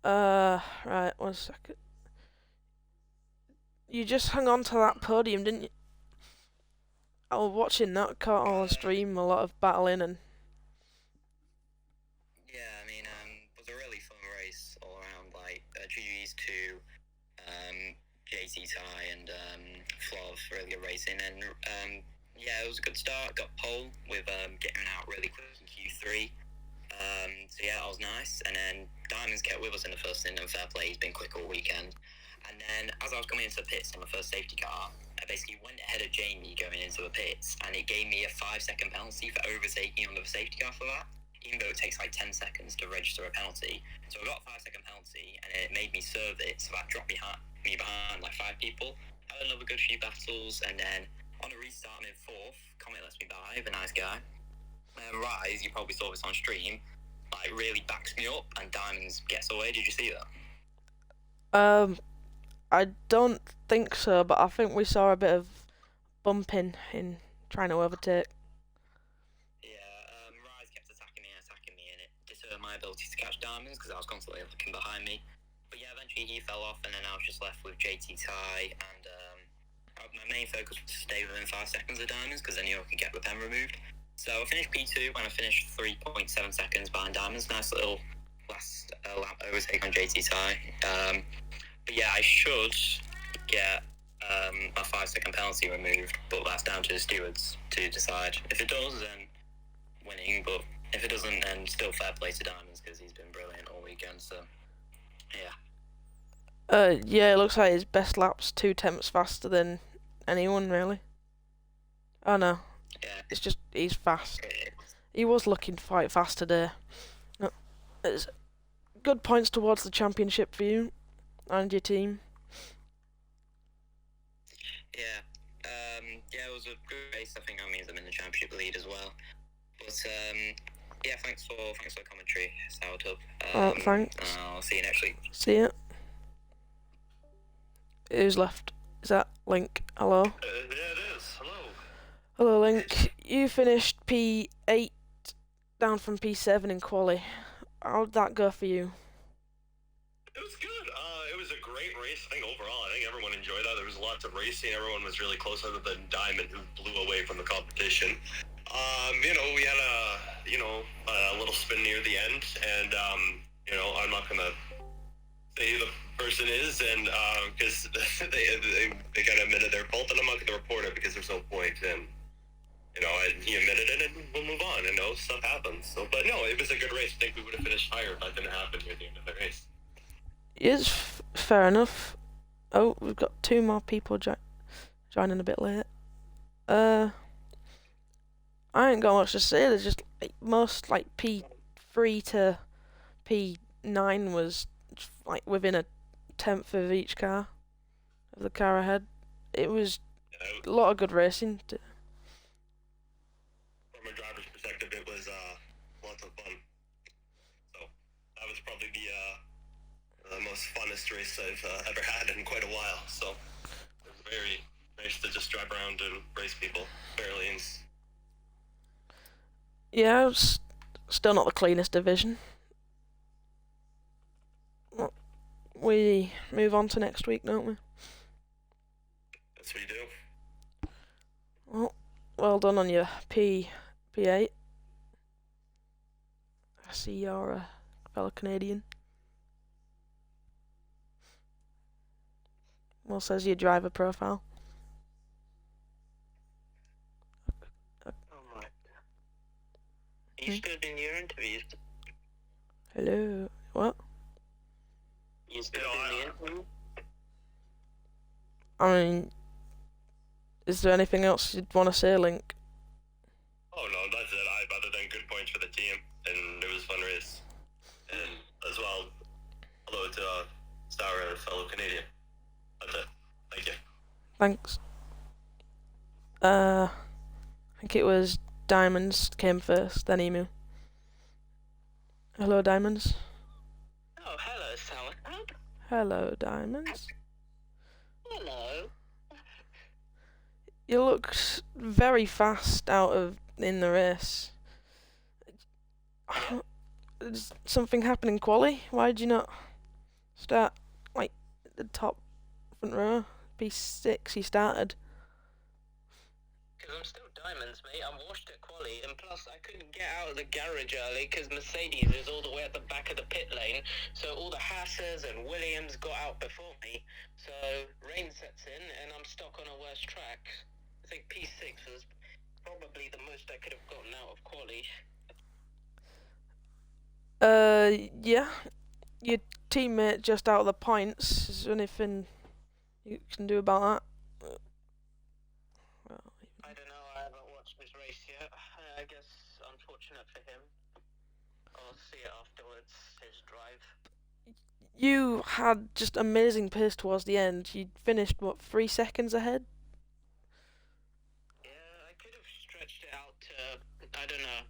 Speaker 1: Right, 1 second. You just hung on to that podium, didn't you? I was watching that, caught on stream, a lot of battling and...
Speaker 4: Yeah, I mean, it was a really fun race all around, like, GG's to, JT Ty and, Flav, really good racing, and, yeah, it was a good start, got pole with, getting out really quick in Q3, so yeah, that was nice, and then Diamonds kept with us in the first stint, and fair play, he's been quick all weekend, and then as I was coming into the pits on the first safety car, I basically went ahead of Jamie going into the pits, and it gave me a 5-second penalty for overtaking on the safety car for that, even though it takes like 10 seconds to register a penalty. So I got a 5-second penalty, and it made me serve it, so that dropped me behind like 5 people. Had another good few battles, and then on a restart, I'm in 4th. Comet lets me by, the nice guy. Rise, you probably saw this on stream, like really backs me up, and Diamonds gets away. Did you see that?
Speaker 1: I don't think so, but I think we saw a bit of bumping in trying to overtake.
Speaker 4: Yeah, Rise kept attacking me, and it deterred my ability to catch Diamonds because I was constantly looking behind me. But yeah, eventually he fell off, and then I was just left with JT Ty, and my main focus was to stay within 5 seconds of Diamonds because then you can get the pen removed. So I finished P2 when I finished 3.7 seconds behind Diamonds. Nice little last lap overtake on JT Ty. But yeah, I should get a 5-second penalty removed, but that's down to the stewards to decide. If it does, then winning, but if it doesn't, then still fair play to Diamonds because he's been brilliant all weekend, so yeah.
Speaker 1: Yeah, it looks like his best lap's 2 tenths faster than anyone, really. Oh no,
Speaker 4: Yeah.
Speaker 1: it's just, he's fast. He was looking quite fast today. It's good points towards the championship for you and your team.
Speaker 4: Yeah. Yeah, it was a good race. I think that means I'm in the championship lead as well. But yeah, thanks for the commentary, Sour Tub.
Speaker 1: Thanks.
Speaker 4: I'll see you next week.
Speaker 1: See ya. Who's left? Is that Link? Hello?
Speaker 3: Yeah, it is. Hello.
Speaker 1: Hello, Link. You finished P8 down from P7 in quali. How'd that go for you?
Speaker 3: It was good. It was a great race. I think overall, I think everyone enjoyed that. There was lots of racing. Everyone was really close, other than Diamond, who blew away from the competition. We had a little spin near the end, and I'm not gonna say who the person is, and because they kind of admitted their fault, and I'm not gonna report it because there's no point. And he admitted it, and we'll move on. Stuff happens. So, but no, it was a good race. I think we would have finished higher if that didn't happen near the end of the race.
Speaker 1: It's fair enough. Oh, we've got 2 more people joining a bit late. I ain't got much to say. There's just most P3 to P9 was like within a tenth of each car, of the car ahead. It was a lot of good racing.
Speaker 3: From a driver's perspective, it was lots of fun. So that was probably the most funnest race I've ever had in quite a while. So it was very nice to just drive around and race people fairly.
Speaker 1: Yeah, it's still not the cleanest division. Well, we move on to next week, don't we?
Speaker 3: That's what you do.
Speaker 1: Well done on your P8. I see you're a fellow Canadian. What says your driver profile?
Speaker 4: Oh my. You still doing your interviews?
Speaker 1: Hello. What?
Speaker 4: You still doing the interview?
Speaker 1: I mean, is there anything else you'd want to say, Link?
Speaker 3: Oh no, that's it. Other than good points for the team, and it was a fun race. And as well, hello to Sour and a fellow Canadian. That's it. Thank you.
Speaker 1: Thanks. I think it was Diamonds came first, then Emu. Hello, Diamonds.
Speaker 4: Oh, hello, Sour.
Speaker 1: Hello, Diamonds.
Speaker 4: Hello.
Speaker 1: You look very fast in the race. Did something happen in quali? Why did you not Start, like, at the top front row. P6 he started.
Speaker 4: Because I'm still diamonds, mate. I'm washed at quali, and plus I couldn't get out of the garage early because Mercedes is all the way at the back of the pit lane. So all the Hassers and Williams got out before me. So rain sets in, and I'm stuck on a worse track. I think P6 was probably the most I could have gotten out of quali.
Speaker 1: Yeah. Your teammate just out of the points. Is there anything you can do about that?
Speaker 4: I don't know, I haven't watched this race yet. I guess unfortunate for him. I'll see it afterwards, his drive.
Speaker 1: You had just amazing pace towards the end. You finished, what, 3 seconds ahead?
Speaker 4: Yeah, I could have stretched it out to, I don't know.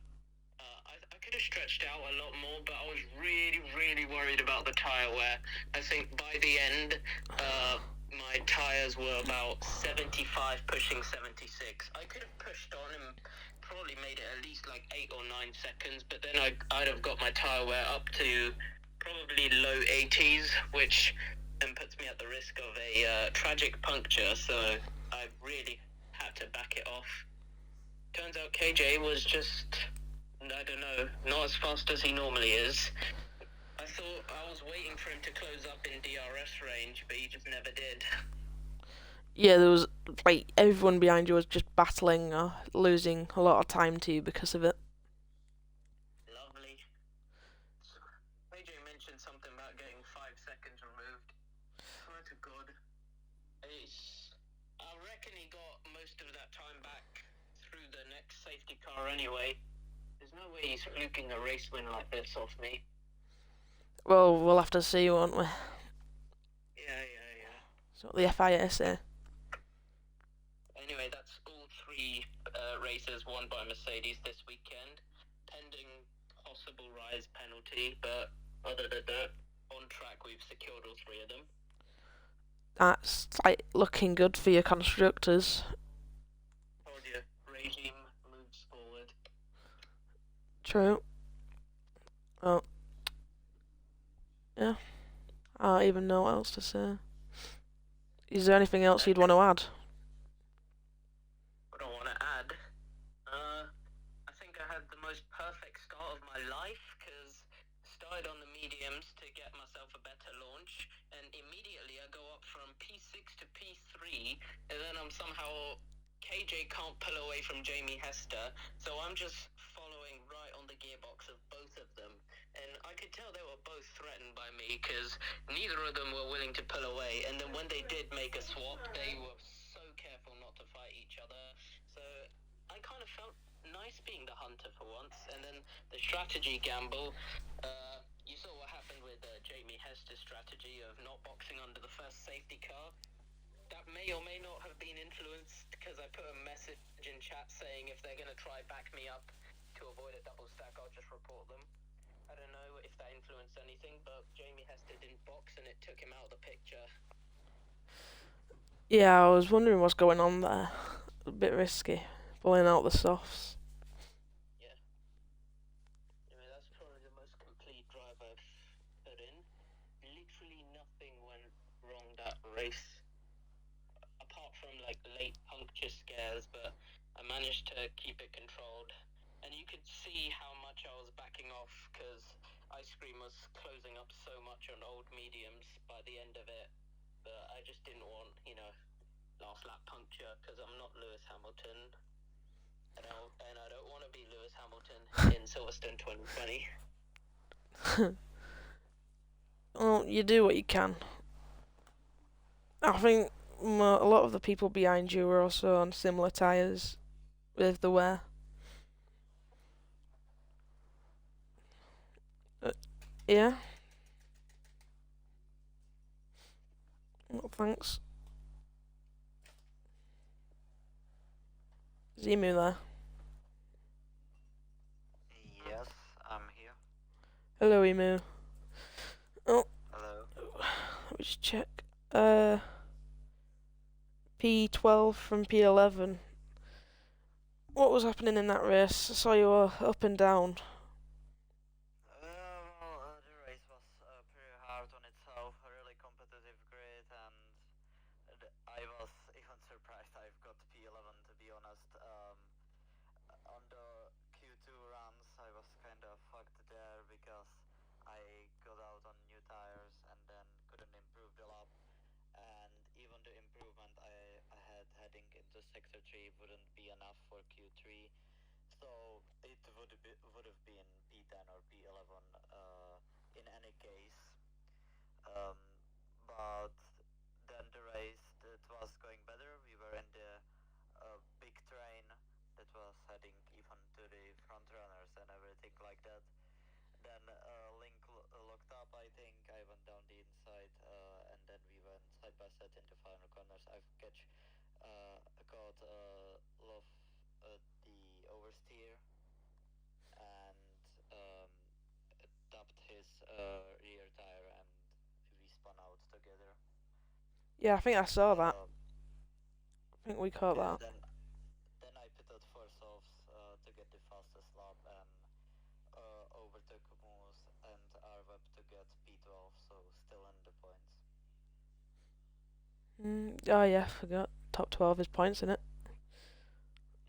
Speaker 4: I could have stretched out a lot more, but I was really worried about the tyre wear. I think by the end, my tyres were about 75 pushing 76. I could have pushed on and probably made it at least like 8 or 9 seconds, but then I'd have got my tyre wear up to probably low 80s, which then puts me at the risk of a tragic puncture, so I really had to back it off. Turns out KJ was just, I don't know, not as fast as he normally is. I thought I was waiting for him to close up in DRS range, but he just never did.
Speaker 1: Yeah, there was, like, everyone behind you was just battling, losing a lot of time to you because of it.
Speaker 4: Lovely. AJ mentioned something about getting 5 seconds removed. Swear to God. I reckon he got most of that time back through the next safety car anyway. There's no way he's fluking a race win like this off me.
Speaker 1: Well, we'll have to see, won't we?
Speaker 4: Yeah.
Speaker 1: So the FIA say.
Speaker 4: Anyway, that's all 3 races won by Mercedes this weekend, pending possible rise penalty, but other than that, on track we've secured all 3 of them.
Speaker 1: That's, like, looking good for your constructors.
Speaker 4: Told you, regime moves forward.
Speaker 1: True. Oh. Yeah. I don't even know what else to say. Is there anything else you'd want to add?
Speaker 4: What I want to add? I think I had the most perfect start of my life, because started on the mediums to get myself a better launch, and immediately I go up from P6 to P3, and then I'm somehow, KJ can't pull away from Jamie Hester, so I'm just following right on the gearbox of both of them. And I could tell they were both threatened by me, because neither of them were willing to pull away, and then when they did make a swap, they were so careful not to fight each other. So I kind of felt nice being the hunter for once. And then the strategy gamble, you saw what happened with Jamie Hester's strategy of not boxing under the first safety car. That may or may not have been influenced because I put a message in chat saying if they're going to try back me up to avoid a double stack, I'll just report them. I don't know if that influenced anything, but Jamie Hester didn't box and it took him out of the picture.
Speaker 1: Yeah, I was wondering what's going on there. A bit risky, pulling out the softs.
Speaker 4: Yeah. Anyway, that's probably the most complete drive I've put in. Literally nothing went wrong that race. Apart from like late puncture scares, but I managed to keep it controlled. And you could see how much I was backing off because Ice Cream was closing up so much on old mediums by the end of it. But I just didn't want, last lap puncture because I'm not Lewis Hamilton. And I don't want to be Lewis Hamilton in Silverstone 2020.
Speaker 1: Well, you do what you can. I think a lot of the people behind you were also on similar tyres with the wear. Yeah. Well, thanks. Is Emu there?
Speaker 5: Yes, I'm here.
Speaker 1: Hello, Emu. Oh,
Speaker 5: Hello.
Speaker 1: let me just check. P12 from P11. What was happening in that race? I saw you were up and down.
Speaker 5: The race was pretty hard on itself. to Sector 3 wouldn't be enough for Q3, so it would have been P10 or P11 in any case. But then the race that was going better, we were in the big train that was heading even to the front runners and everything like that. Then Link locked up, I think. I went down the inside, and then we went side by side into final corners. I've caught Love the oversteer and tapped his rear tire, and we spun out together.
Speaker 1: Yeah, I think I saw that.
Speaker 5: Uh,
Speaker 1: I think we caught
Speaker 5: yeah,
Speaker 1: that.
Speaker 5: then I pitted for softs to get the fastest lap and overtook Moose and Arweb to get P12, so still in the points.
Speaker 1: Oh yeah, I forgot. Top 12 is points, isn't it?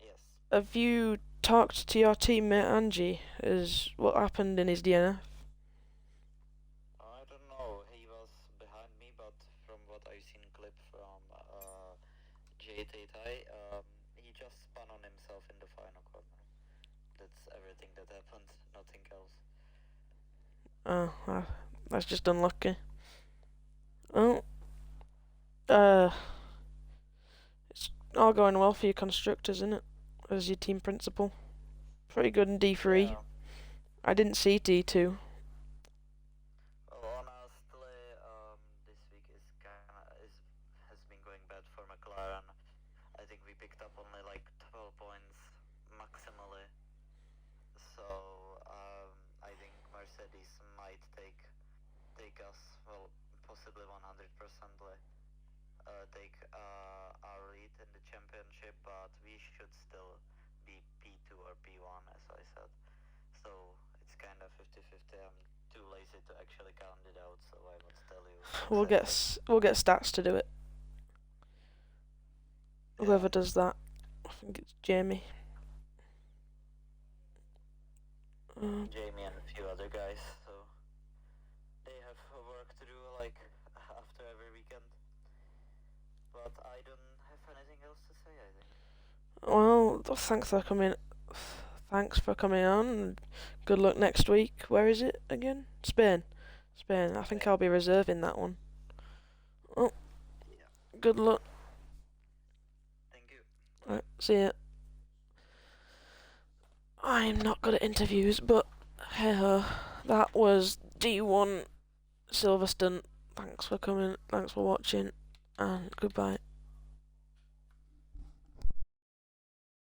Speaker 5: Yes.
Speaker 1: Have you talked to your teammate Angie? Is what happened in his DNF?
Speaker 5: I don't know, he was behind me, but from what I've seen clip from JTI, he just spun on himself in the final corner. That's everything that happened, nothing else.
Speaker 1: Oh, that's just unlucky. Oh, it's all going well for your constructors, isn't it? As your team principal. Pretty good in D3.
Speaker 5: Yeah.
Speaker 1: I didn't see D2.
Speaker 5: Well, honestly, this week has been going bad for McLaren. I think we picked up only like 12 points maximally. So I think Mercedes might take us, well, possibly 100%ly take our lead in the championship, but we should still be P2 or P1, as I said. So it's kind of 50-50. I'm too lazy to actually count it out, so I won't tell you.
Speaker 1: We'll get stats to do it.
Speaker 5: Yeah.
Speaker 1: Whoever does that, I think it's Jamie.
Speaker 5: Jamie and a few other guys, so they have work to do like after every weekend. But I don't have anything else to say, I think.
Speaker 1: Well, thanks for coming on. Good luck next week. Where is it again? Spain. I think I'll be reserving that one. Oh,
Speaker 5: Yeah.
Speaker 1: good luck.
Speaker 5: Thank you.
Speaker 1: Right, see ya. I'm not good at interviews, but hey ho. That was D1 Silverstone. Thanks for coming, thanks for watching, and goodbye.